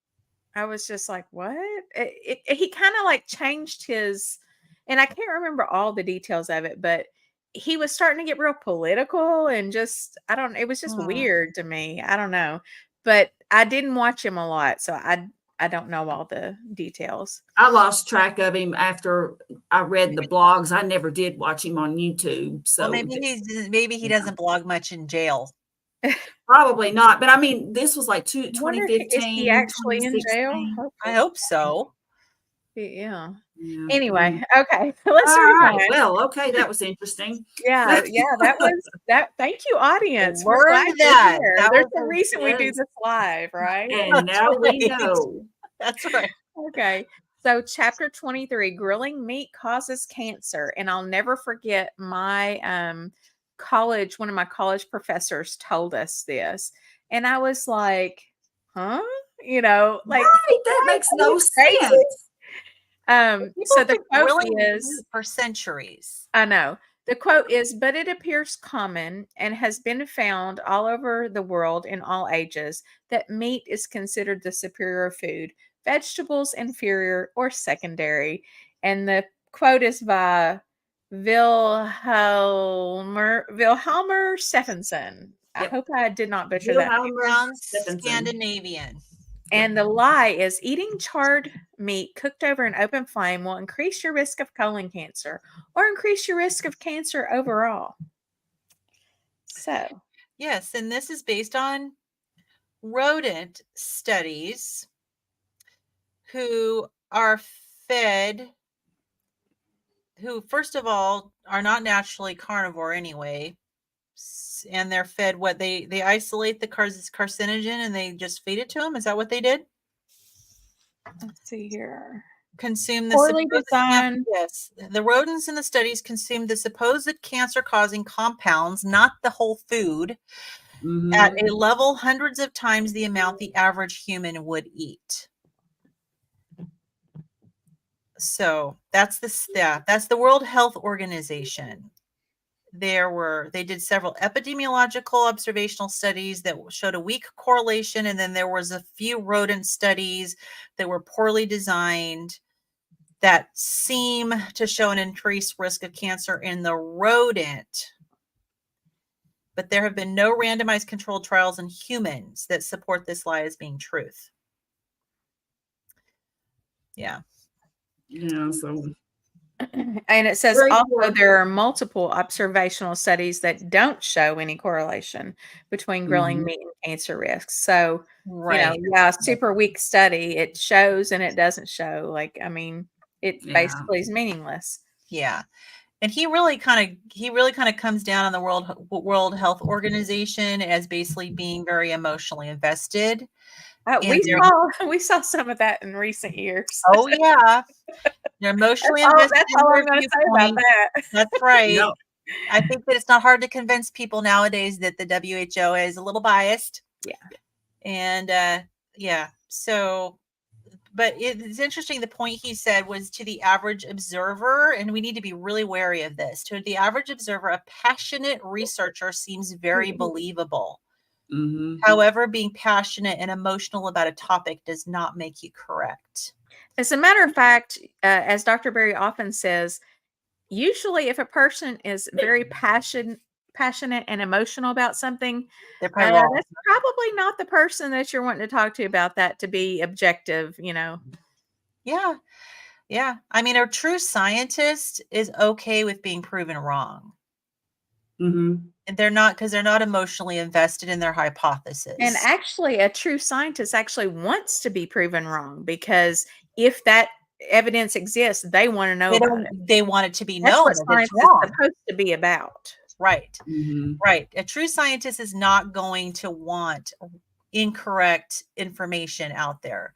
I was just like, what? He kind of like changed his, and I can't remember all the details of it, but he was starting to get real political and just, I don't, it was just Hmm. weird to me. I don't know. But I didn't watch him a lot, so I don't know all the details. I lost track of him after I read the blogs. I never did watch him on YouTube. Well, So maybe he doesn't blog much in jail. probably not. But I mean, this was like I wonder if is he 2015, actually in jail? 2016. I hope so. Yeah. Yeah. Anyway, okay. Let's All move right. on. Well, okay. That was interesting. Yeah, that was that. Thank you, audience. We're glad Learned you're that. here. That There's was a reason we do Yes. this live, right? And That's now we right. know. That's right. Okay. So chapter 23, grilling meat causes cancer. And I'll never forget my one of my college professors told us this. And I was like, huh? Like, Right. That what? makes Are no you crazy? sense. People So have the been quote grilling is, meat for centuries. I know. The quote is, but it appears common and has been found all over the world in all ages that meat is considered the superior food, vegetables inferior or secondary. And the quote is by Wilhelmer Stephenson. I Yep. hope I did not butcher that. Wilhelmer Sounds Stephenson. Scandinavian. And the lie is eating charred meat cooked over an open flame will increase your risk of colon cancer or increase your risk of cancer overall. So, Yes, and this is based on rodent studies who are fed, who, first of all, are not naturally carnivore anyway. And they're fed what they isolate the carcinogen and they just feed it to them. Is that what they did? let's see here. Consume the Poorly supposed designed. Yes, the rodents in the studies consumed the supposed cancer-causing compounds, not the whole food, at Mhm. a level hundreds of times the amount the average human would eat. So that's the World Health Organization. They did several epidemiological observational studies that showed a weak correlation, and then there was a few rodent studies that were poorly designed that seem to show an increased risk of cancer in the rodent. But there have been no randomized controlled trials in humans that support this lie as being truth. Yeah. Yeah. So And it says very also poor. there are multiple observational studies that don't show any correlation between grilling Mhm. meat and cancer risks. So, Right. yeah, super weak study. It shows and it doesn't show. Like, I mean, it Yeah. basically is meaningless. Yeah. And he really kind of comes down on the World Health Organization as basically being very emotionally invested. We saw some of that in recent years. Oh yeah, they're emotionally invested That's in all their I'm going to say about viewpoint. that. That's right. Yep. I think that it's not hard to convince people nowadays that the WHO is a little biased. Yeah. And yeah, so, but it's interesting. The point he said was to the average observer, and we need to be really wary of this. To the average observer, a passionate researcher seems very believable. Mhm. However, being passionate and emotional about a topic does not make you correct. As a matter of fact, as Dr. Berry often says, usually if a person is very passionate and emotional about something, They're probably wrong. that's probably not the person that you're wanting to talk to about that to be objective, Yeah. Yeah. I mean, a true scientist is okay with being proven wrong. Hmm. And they're not, because they're not emotionally invested in their hypothesis. And actually, a true scientist actually wants to be proven wrong, because if that evidence exists, they want to know about it. They want it to be That's known what that science it's is wrong. supposed to be about. Right. Hmm. Right. A true scientist is not going to want incorrect information out there.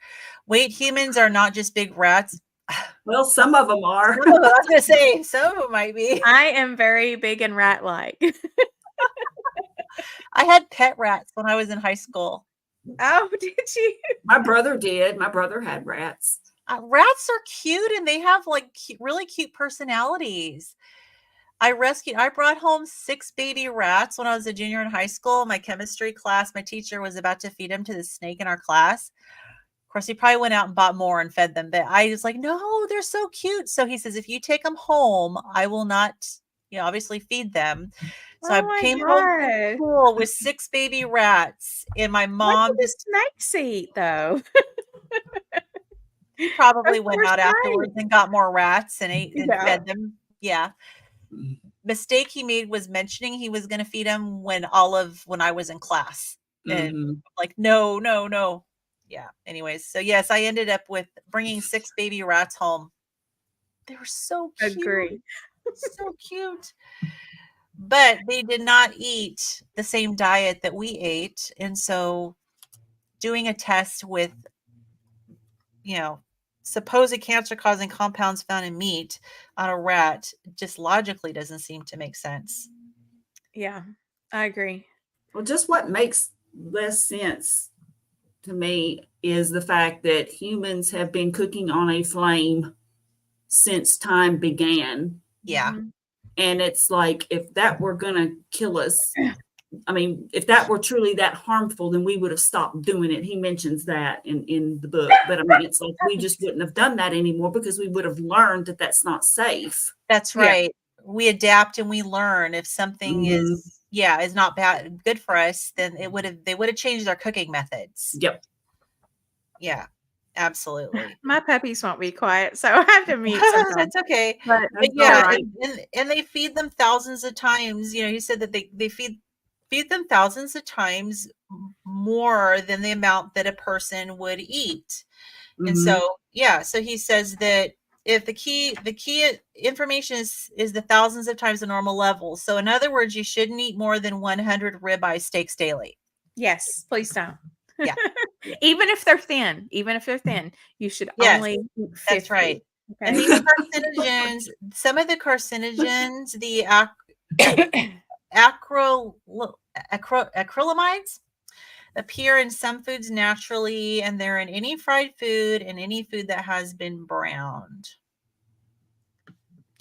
Wait, humans are not just big rats. Well, some of them are. I was going to say, some of them might be. I am very big and rat-like. I had pet rats when I was in high school. Oh, did you? My brother did. My brother had rats. Rats are cute, and they have like really cute personalities. I brought home 6 baby rats when I was a junior in high school. My chemistry class, my teacher was about to feed them to the snake in our class. Of course, he probably went out and bought more and fed them, but I was like, no, they're so cute. So he says, if you take them home, I will not, obviously feed them. So Oh I my came home from gosh. school with 6 baby rats, and my What mom did the snakes eat, though? he probably Of went course out not. afterwards and got more rats and ate and Yeah. fed them. Yeah. Mistake he made was mentioning he was going to feed him when I was in class. And Mhm. like, no. Yeah. Anyways. So yes, I ended up with bringing 6 baby rats home. They were so cute. Agree. So cute. But they did not eat the same diet that we ate. And so doing a test with, supposed cancer causing compounds found in meat on a rat just logically doesn't seem to make sense. Yeah, I agree. Well, just what makes less sense to me is the fact that humans have been cooking on a flame since time began. Yeah. Mhm. And it's like, if that were going to kill us, I mean, if that were truly that harmful, then we would have stopped doing it. He mentions that in the book. But I mean, it's like we just wouldn't have done that anymore because we would have learned that that's not safe. That's Yeah. right. We adapt and we learn. If something Mhm. is not good for us, then they would have changed their cooking methods. Yep. Yeah, absolutely. My puppies won't be quiet, so I have to mute sometimes. That's okay. But But That's yeah, all right. and they feed them thousands of times. He said that they feed them thousands of times more than the amount that a person would eat. And Mhm. so, yeah, so he says that if the key information is the thousands of times the normal level. So in other words, you shouldn't eat more than 100 ribeye steaks daily. yes, please don't. Yeah. Even if they're thin, you should Yes, only eat 50. That's right. Okay? And these carcinogens, some of the carcinogens, the acrylamides appear in some foods naturally, and they're in any fried food and any food that has been browned.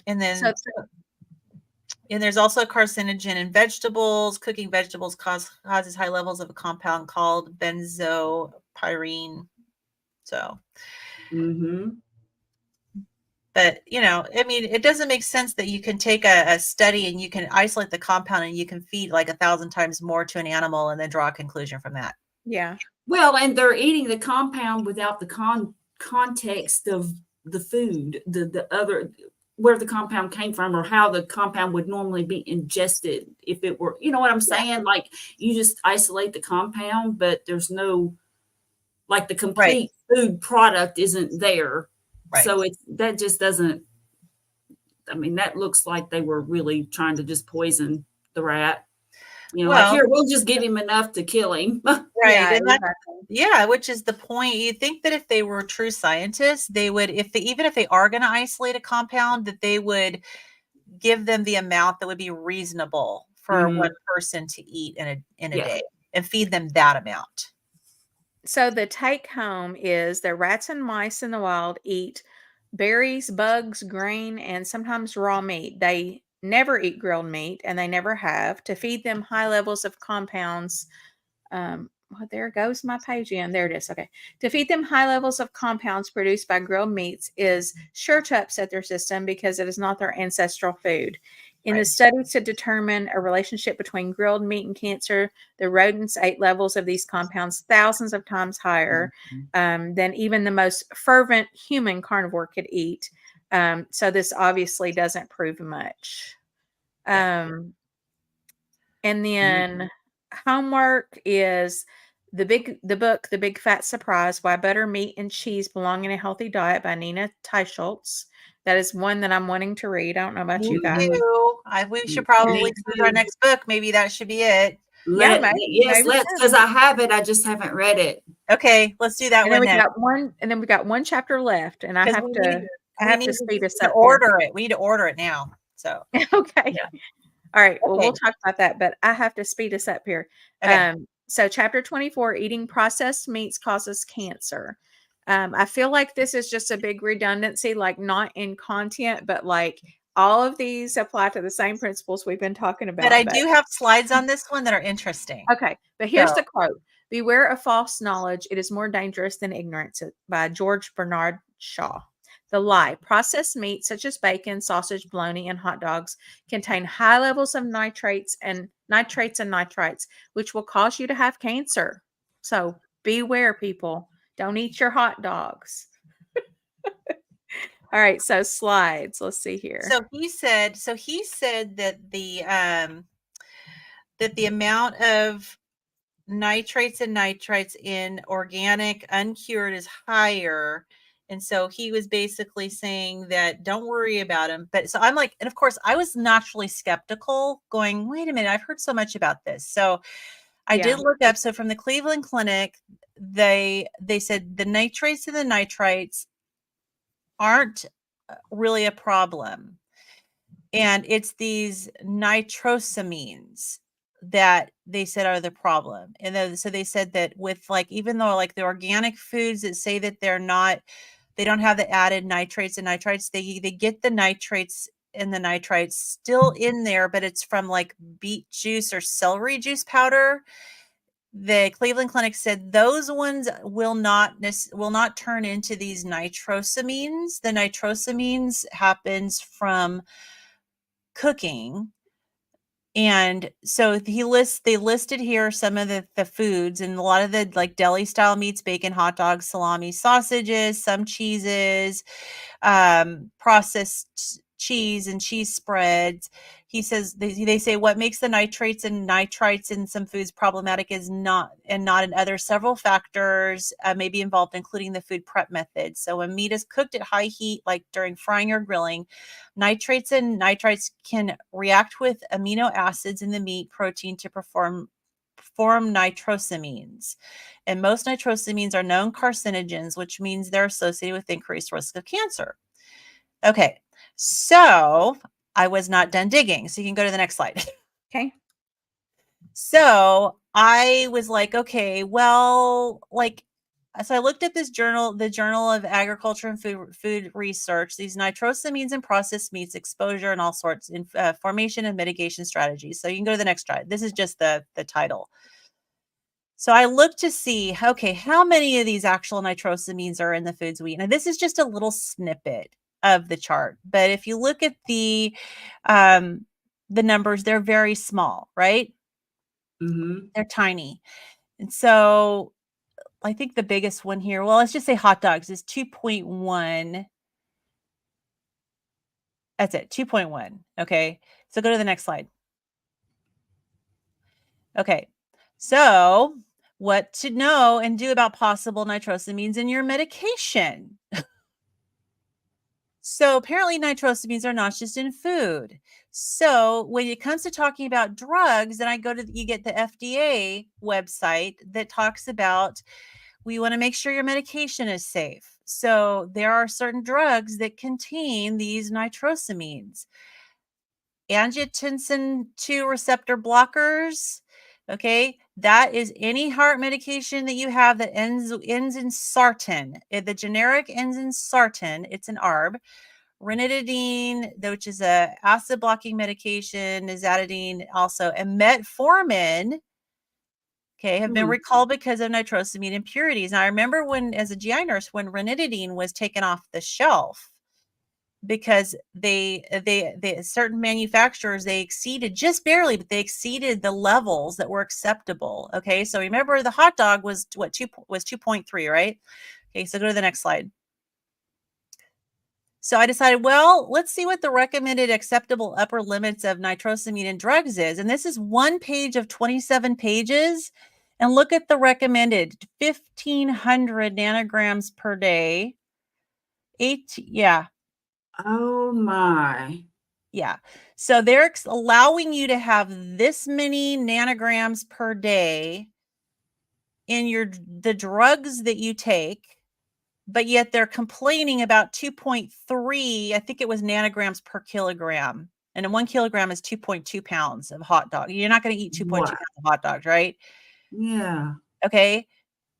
And then, and there's also carcinogen in vegetables. Cooking vegetables causes high levels of a compound called benzopyrene. So, Mhm. but I mean, it doesn't make sense that you can take a study and you can isolate the compound and you can feed like 1,000 times more to an animal and then draw a conclusion from that. Yeah. Well, and they're eating the compound without the context of the food, the other, where the compound came from or how the compound would normally be ingested if it were, you know what I'm saying? Like, you just isolate the compound, but there's no, like, the complete food product isn't there. Right. So that just doesn't, I mean, that looks like they were really trying to just poison the rat. Like, here, we'll just give him enough to kill him. Right. Yeah, And that, exactly. which is the point. You think that if they were true scientists, they would, even if they are going to isolate a compound, that they would give them the amount that would be reasonable for Mhm. one person to eat in a Yeah. day and feed them that amount. So the take home is that rats and mice in the wild eat berries, bugs, grain, and sometimes raw meat. They never eat grilled meat, and they never have. To feed them high levels of compounds, well, there goes my page again. There it is. Okay. To feed them high levels of compounds produced by grilled meats is sure to upset their system because it is not their ancestral food. In the Right. study to determine a relationship between grilled meat and cancer, the rodents ate levels of these compounds thousands of times higher than even the most fervent human carnivore could eat. So this obviously doesn't prove much. Yeah. And then homework is the book The Big Fat Surprise: Why Butter, Meat, and Cheese Belong in a Healthy Diet by Nina Teicholz. That is one that I'm wanting to read. I don't know about Me you guys. too. We should probably choose our next book. Maybe that should be it. Yeah, Yes, maybe let's, so. because I have it. I just haven't read it. Okay, let's do that And then one we next. got one, and then we got one chapter left, and I 'Cause have we to speed us to up here. order it. We need to order it now. So Okay. Yeah. All right. Well, we'll Okay. talk about that, but I have to speed us up here. Okay. So chapter 24, eating processed meats causes cancer. I feel like this is just a big redundancy, like not in content, but like all of these apply to the same principles we've been talking about. But I do have slides on this one that are interesting. Okay, but here's So- the quote: "Beware of false knowledge; it is more dangerous than ignorance." By George Bernard Shaw. The lie: processed meats such as bacon, sausage, bologna, and hot dogs contain high levels of nitrates and nitrites, which will cause you to have cancer. So beware, people. Don't eat your hot dogs. All right, so slides. Let's see here. So he said that the amount of nitrates and nitrites in organic uncured is higher. And so he was basically saying that don't worry about them. But so I'm like, and of course I was naturally skeptical, going, wait a minute, I've heard so much about this. So I did look up. So from the Cleveland Clinic, they said the nitrates and the nitrites aren't really a problem. And it's these nitrosamines that they said are the problem. And then, so they said that with like, even though like the organic foods that say that they don't have the added nitrates and nitrites, they get the nitrates and the nitrites still in there, but it's from like beet juice or celery juice powder. The Cleveland Clinic said those ones will not turn into these nitrosamines. The nitrosamines happens from cooking. And so they listed here some of the foods, and a lot of the like deli style meats, bacon, hot dogs, salami, sausages, some cheeses, processed cheese and cheese spreads. He says they say what makes the nitrates and nitrites in some foods problematic is not in others. Several factors may be involved, including the food prep method. So when meat is cooked at high heat, like during frying or grilling, nitrates and nitrites can react with amino acids in the meat protein to form nitrosamines. And most nitrosamines are known carcinogens, which means they're associated with increased risk of cancer. Okay, so I was not done digging. So you can go to the next slide. Okay. So I was like, okay, well, like, so I looked at this journal, the Journal of Agriculture and Food Research, these nitrosamines and processed meats exposure and all sorts in formation and mitigation strategies. So you can go to the next slide. This is just the title. So I looked to see, okay, how many of these actual nitrosamines are in the foods we eat? And this is just a little snippet of the chart. But if you look at the numbers, they're very small, right? Mm-hmm. They're tiny. And so I think the biggest one here, well, let's just say hot dogs is 2.1. That's it, 2.1. Okay. So go to the next slide. Okay. So what to know and do about possible nitrosamines in your medication. So apparently nitrosamines are not just in food. So when it comes to talking about drugs, then you get the FDA website that talks about, we want to make sure your medication is safe. So there are certain drugs that contain these nitrosamines. Angiotensin 2 receptor blockers. Okay, that is any heart medication that you have that ends in sartan. The generic ends in sartan. It's an ARB. Ranitidine, which is a acid blocking medication, nizatidine also, and metformin, okay, have been recalled because of nitrosamine impurities. Now, I remember when, as a GI nurse, when ranitidine was taken off the shelf, because they certain manufacturers, they exceeded just barely, but they exceeded the levels that were acceptable. Okay, so remember the hot dog was what 2.3, right? Okay, so go to the next slide. So I decided, well, let's see what the recommended acceptable upper limits of nitrosamine in drugs is. And this is one page of 27 pages. And look at the recommended 1,500 nanograms per day. Yeah. Oh my. Yeah. So they're allowing you to have this many nanograms per day in the drugs that you take, but yet they're complaining about 2.3, I think it was nanograms per kilogram. And 1 kilogram is 2.2 pounds of hot dog. You're not going to eat 2.2 Wow. pounds of hot dogs, right? Yeah. Okay.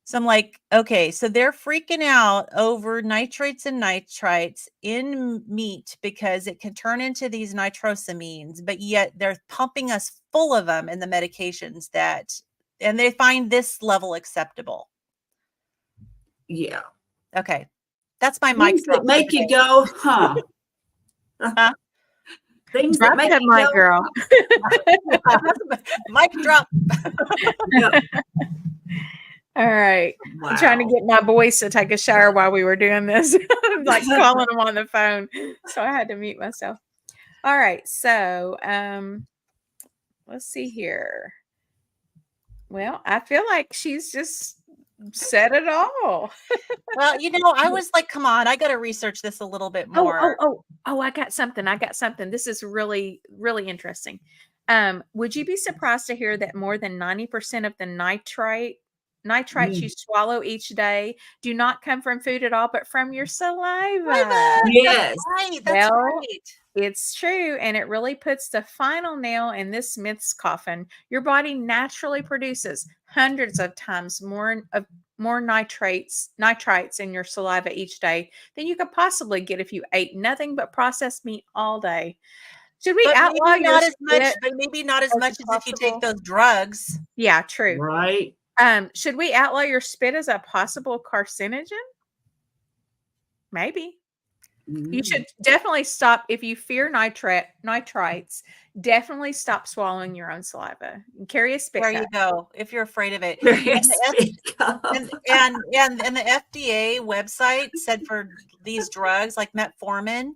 So I'm like, okay, so they're freaking out over nitrates and nitrites in meat because it can turn into these nitrosamines, but yet they're pumping us full of them in the medications and they find this level acceptable. Yeah. Okay. That's my mic Things drop. that make you go, huh? Huh? Things Drop that make that you mic, go, girl. Mic drop. yeah. All right. I'm trying to Wow. get my boys to take a shower while we were doing this. I'm like calling them on the phone. So I had to mute myself. All right. So let's see here. Well, I feel like she's just said it all. Well, I was like, come on, I got to research this a little bit more. I got something. This is really, really interesting. Would you be surprised to hear that more than 90% of the nitrites you swallow each day do not come from food at all, but from your saliva? Yes. That's Well, right. It's true, and it really puts the final nail in this myth's coffin. Your body naturally produces hundreds of times more nitrites in your saliva each day than you could possibly get if you ate nothing but processed meat all day. Should we But outlaw maybe your not as much, spit but maybe not as as much as if you take possible? those drugs. Yeah, true. Right. Should we outlaw your spit as a possible carcinogen? Maybe. You should definitely stop if you fear nitrites. Definitely stop swallowing your own saliva. And carry a spit There cup. you go. If you're afraid of it, Yes. and the FDA website said for these drugs like metformin,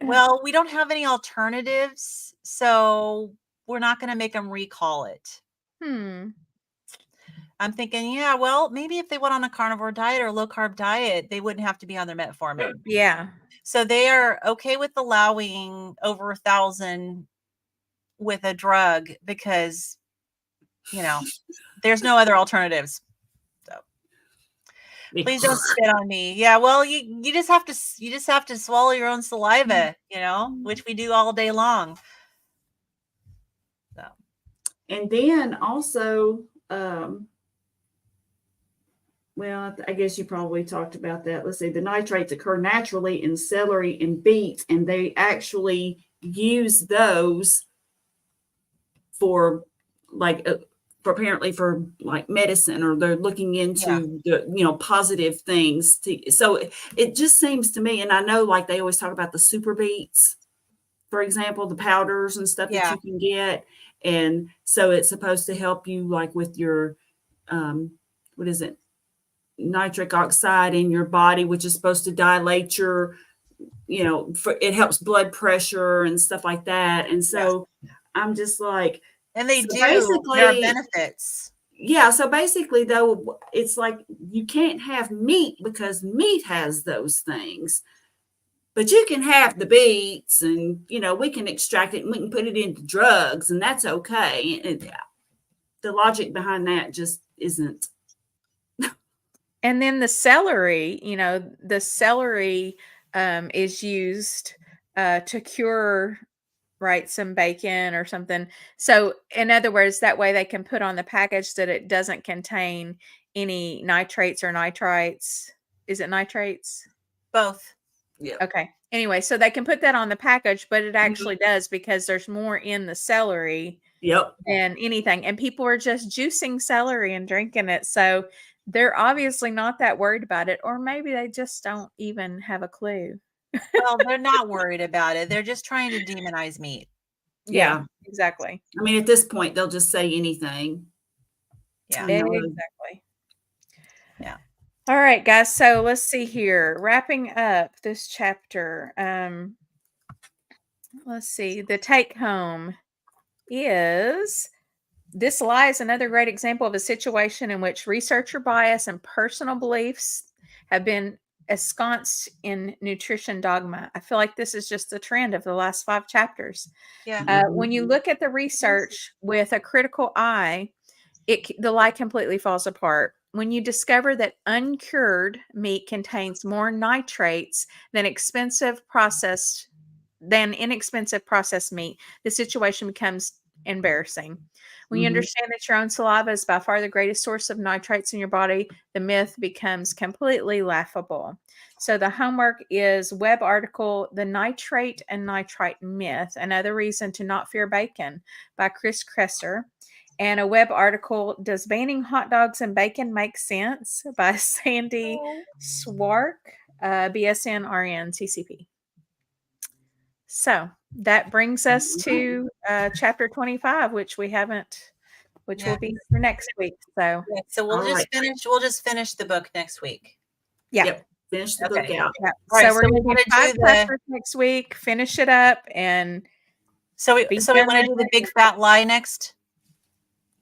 well, we don't have any alternatives, so we're not going to make them recall it. I'm thinking, yeah, well, maybe if they went on a carnivore diet or low carb diet, they wouldn't have to be on their metformin. Yeah. So they are okay with allowing over 1,000 with a drug because, there's no other alternatives. So please don't spit on me. Yeah, well, you just have to swallow your own saliva, which we do all day long. So. And then also, well, I guess you probably talked about that. Let's see, the nitrates occur naturally in celery and beets, and they actually use those for apparently for like medicine, or they're looking into the positive things. So it just seems to me, and I know like they always talk about the super beets, for example, the powders and stuff that you can get, and so it's supposed to help you like with your what is it? Nitric oxide in your body, which is supposed to dilate your, it helps blood pressure and stuff like that. And so I'm just like, and they do basically there are benefits. Yeah. So basically though, it's like you can't have meat because meat has those things, but you can have the beets and, we can extract it and we can put it into drugs and that's okay. And the logic behind that just isn't. And then the celery, is used to cure, right, some bacon or something. So in other words, that way they can put on the package that it doesn't contain any nitrates or nitrites. Is it nitrates? Both. Yeah. Okay. Anyway, so they can put that on the package, but it actually does because there's more in the celery than anything. And people are just juicing celery and drinking it. So they're obviously not that worried about it, or maybe they just don't even have a clue. Well, they're not worried about it. They're just trying to demonize meat. Yeah. exactly. I mean, at this point, they'll just say anything. Yeah. I know. Exactly. Yeah. All right, guys. So let's see here. Wrapping up this chapter. Let's see. The take home is this lie is another great example of a situation in which researcher bias and personal beliefs have been ensconced in nutrition dogma. I feel like this is just the trend of the last 5 chapters. Yeah. When you look at the research with a critical eye, the lie completely falls apart. When you discover that uncured meat contains more nitrates than inexpensive processed meat, the situation becomes embarrassing. When you understand that your own saliva is by far the greatest source of nitrates in your body, the myth becomes completely laughable. So the homework is web article, The Nitrate and Nitrite Myth, Another Reason to Not Fear Bacon by Chris Kresser. And a web article, Does Banning Hot Dogs and Bacon Make Sense by Sandy Swark, BSN RN CCP. So that brings us to chapter 25, which we haven't, which will be for next week. So Yeah, so we'll just finish the book next week. yeah. Yep. Finish the book out. Yeah. All right, so we're so going we to do wanna 5 do the- chapters next week, finish it up, and So we Be want done to do the with big fat lie next.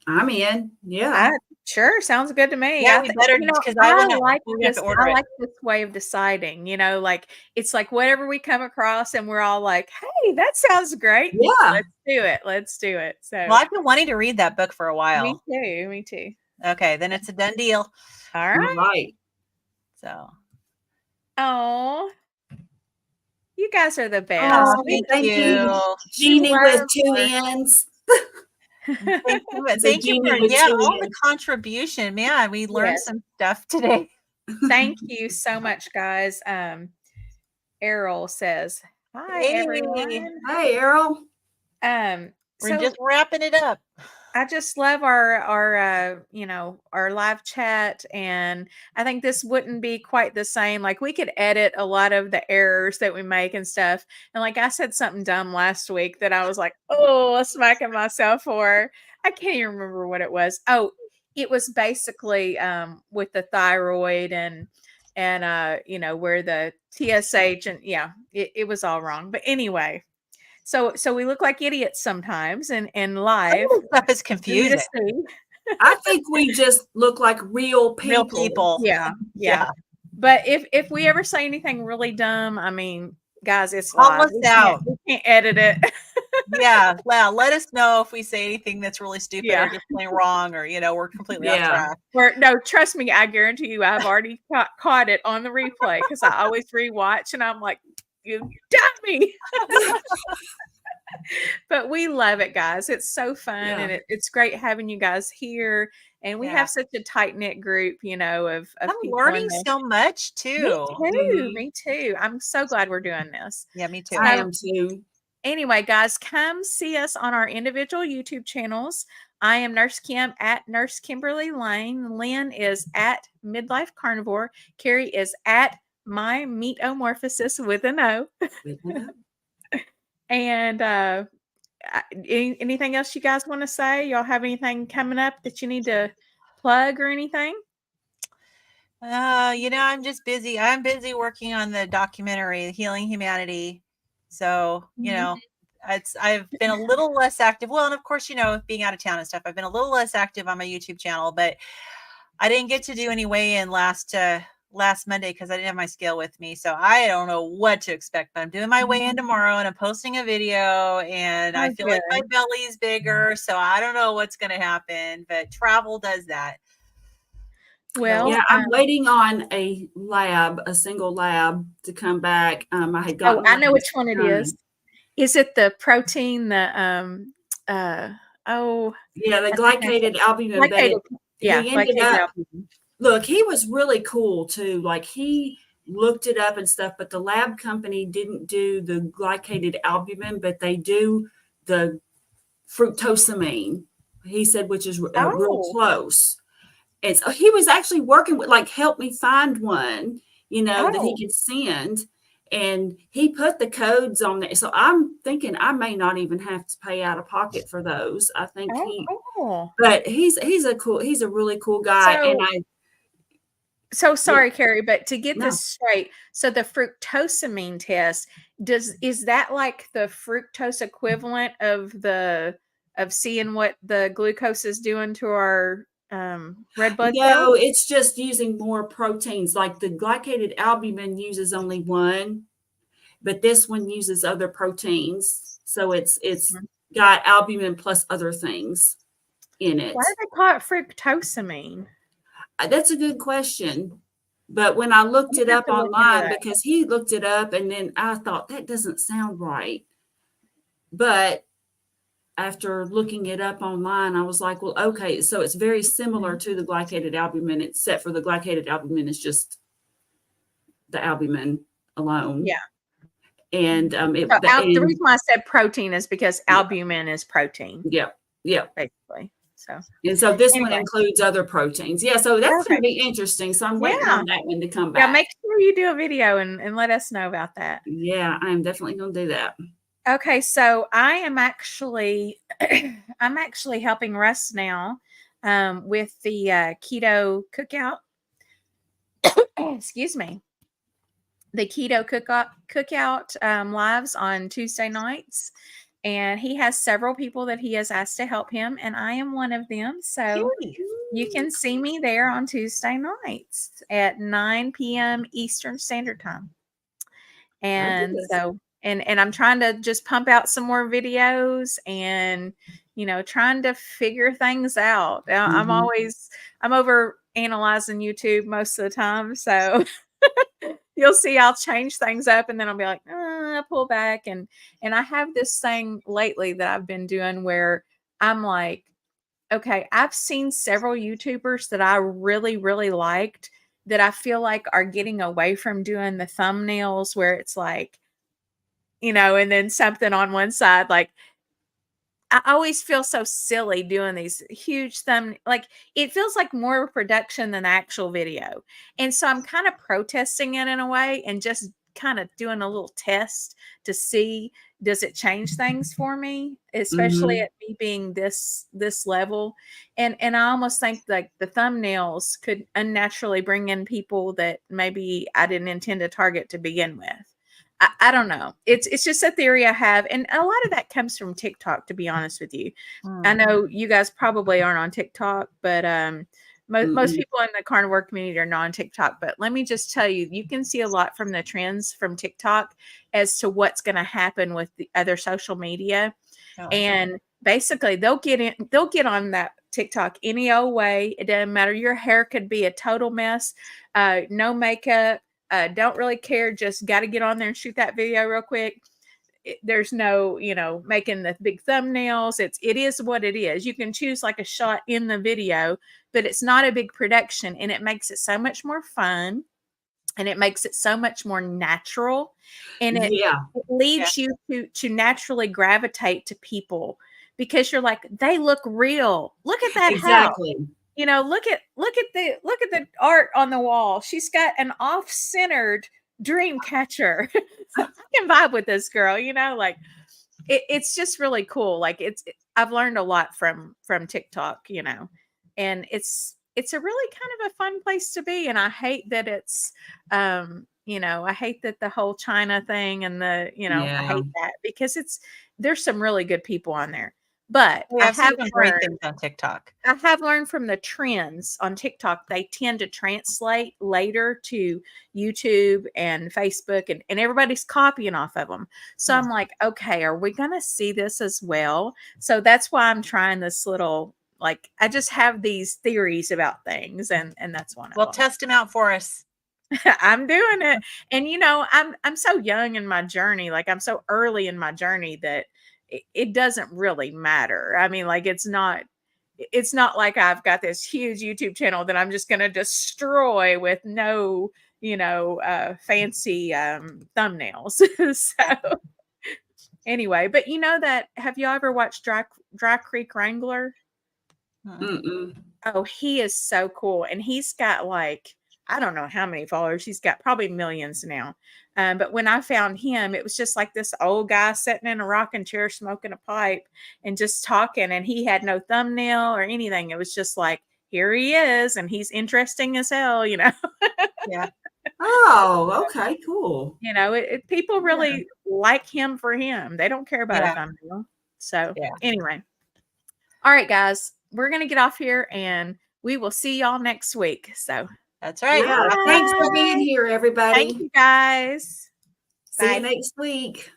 I'm in. Yeah. sure, sounds good to me. Yeah, we better, because I I wanna- like we're gonna have this. to order I it. like this way of deciding. Like it's like whatever we come across, and we're all like, "Hey, that sounds great. Yeah. Let's do it. Let's do it." So Well, I've been wanting to read that book for a while. me too. Me too. Okay, then it's a done deal. All All right. right. So Oh, you guys are the best. Oh, thank thank you. you. Jeannie with love 2 her. ends. Thank you, So thank you Jeannie for with 2 all the ends. contribution. Man, we learned Yes. some stuff today. Thank you so much, guys. Errol says, "Hi, Hey. everyone." Hey, Errol. We're We're just wrapping it up. I just love our live chat, and I think this wouldn't be quite the same. Like we could edit a lot of the errors that we make and stuff. And like I said something dumb last week that I was like, oh, smacking myself for. I can't even remember what it was. Oh, it was basically with the thyroid and where the TSH and it was all wrong. But anyway. So we look like idiots sometimes and live. Some of the stuff is for you to confusing. see. I think we just look like real people. Real people. Yeah. But if we ever say anything really dumb, I mean, guys, it's Call live. us out. We can't edit it. Yeah. Well, let us know if we say anything that's really stupid Yeah. or just plain wrong, or we're completely off Yeah. track. No, trust me, I guarantee you, I've already caught it on the replay because I always rewatch, and I'm like, you dummy. But we love it, guys. It's so fun, and it's great having you guys here. And we have such a tight knit group, of I'm people. learning so much too. Me too. I'm so glad we're doing this. Yeah, me too. I am too. Anyway, guys, come see us on our individual YouTube channels. I am Nurse Kim at Nurse Kimberly Lane. Lynn is at Midlife Carnivore. Carrie is at My Meatomorphosis with an O. And anything else you guys want to say? Y'all have anything coming up that you need to plug or anything? I'm just busy. I'm busy working on the documentary, Healing Humanity. So, I've been a little less active. Well, and of course, being out of town and stuff, I've been a little less active on my YouTube channel, but I didn't get to do any weigh-in last Monday because I didn't have my scale with me. So I don't know what to expect, but I'm doing my weigh-in tomorrow and I'm posting a video, and I feel like my belly's bigger. So I don't know what's going to happen, but travel does that. Well, yeah, I'm waiting on a single lab to come back. I had gotten. I know which one it is. Is it the protein? The yeah, the glycated albumin. Look, he was really cool too. Like he looked it up and stuff, but the lab company didn't do the glycated albumin, but they do the fructosamine. He said, which is real close. And so he was actually working with, help me find one, that he could send. and he put the codes on there. So I'm thinking I may not even have to pay out of pocket for those. I think Oh, cool. but he's a really cool guy, and So, I so yeah, sorry, Carrie, but to get no. this straight, so the fructosamine test is that like the fructose equivalent of seeing what the glucose is doing to our red blood cells? No, it's just using more proteins. Like the glycated albumin uses only one, but this one uses other proteins. So it's Mhm. got albumin plus other things in Why it. do they call it fructosamine? That's a good question. But when I looked I'm it gonna have up to look into online, that. because he looked it up, and then I thought that doesn't sound right. But after looking it up online, I was like, well, okay, so it's very similar Mhm. to the glycated albumin, except for the glycated albumin is just the albumin alone. Yeah. And So the and reason why I said protein is because yeah, albumin is protein, yeah, yeah. basically. So And so this one anyway, includes other proteins. Yeah, so that's going okay. to be interesting. So I'm waiting Yeah. on that one to come Yeah, back. make sure you do a video and let us know about that. Yeah, I am definitely going to do that. Okay, so I am actually I'm actually helping Russ now with the keto cookout. Excuse me. The keto cookout lives on Tuesday nights. And he has several people that he has asked to help him, and I am one of them. So Cutie. you can see me there on Tuesday nights at 9 p.m. Eastern Standard Time. And Fabulous. so and I'm trying to just pump out some more videos and trying to figure things out. Mhm. I'm over analyzing YouTube most of the time. So you'll see I'll change things up and then I'll be like, pull back. And I have this thing lately that I've been doing where I'm like, okay, I've seen several YouTubers that I really, really liked that I feel like are getting away from doing the thumbnails where it's like, and then something on one side. Like, I always feel so silly doing these huge like it feels like more of a production than the actual video. And so I'm kind of protesting it in a way and just kind of doing a little test to see does it change things for me, especially Mhm. at me being this level. And I almost think like the thumbnails could unnaturally bring in people that maybe I didn't intend to target to begin with. I don't know. It's just a theory I have, and a lot of that comes from TikTok. To be honest with you, I Mm. know you guys probably aren't on TikTok, but most Mm-mm. people in the carnivore community are not on TikTok. But let me just tell you, you can see a lot from the trends from TikTok as to what's going to happen with the other social media, Oh. and basically they'll get on that TikTok any old way. It doesn't matter. Your hair could be a total mess, no makeup. Don't really care. Just got to get on there and shoot that video real quick. There's no, making the big thumbnails. It is what it is. You can choose like a shot in the video, but it's not a big production, and it makes it so much more fun, and it makes it so much more natural, and it Yeah, Yeah. leads you to naturally gravitate to people because you're like, they look real. Look at that house. exactly. Look at the art on the wall. She's got an off-centered dream catcher. So I can vibe with this girl, like it's just really cool. Like I've learned a lot from TikTok, and it's a really kind of a fun place to be. And I hate that it's I hate that the whole China thing and I Yeah. hate that because there's some really good people on there. But We have seen some great things on TikTok. I have learned from the trends on TikTok, they tend to translate later to YouTube and Facebook, and everybody's copying off of them. So Hmm. I'm like, okay, are we going to see this as well? So that's why I'm trying this little, like, I just have these theories about things, and that's one Well, of them. test them out for us. I'm doing it. And I'm so young in my journey. Like I'm so early in my journey that it doesn't really matter. I mean, like it's not like I've got this huge YouTube channel that I'm just going to destroy with no, fancy thumbnails. So anyway, but have you ever watched Dry Creek Wrangler? Mm. Mm-mm. Oh, he is so cool. And he's got like, I don't know how many followers. He's got probably millions now. But when I found him, it was just like this old guy sitting in a rocking chair, smoking a pipe and just talking. And he had no thumbnail or anything. It was just like, here he is. And he's interesting as hell, you know. Yeah. Oh, okay, cool. You know, people really like him for him. They don't care about a Yeah. thumbnail. So Yeah. anyway. All right, guys, we're going to get off here and we will see y'all next week. So That's right. Yeah. Thanks for being Bye. here, everybody. Thank you, guys. See Bye. you next week.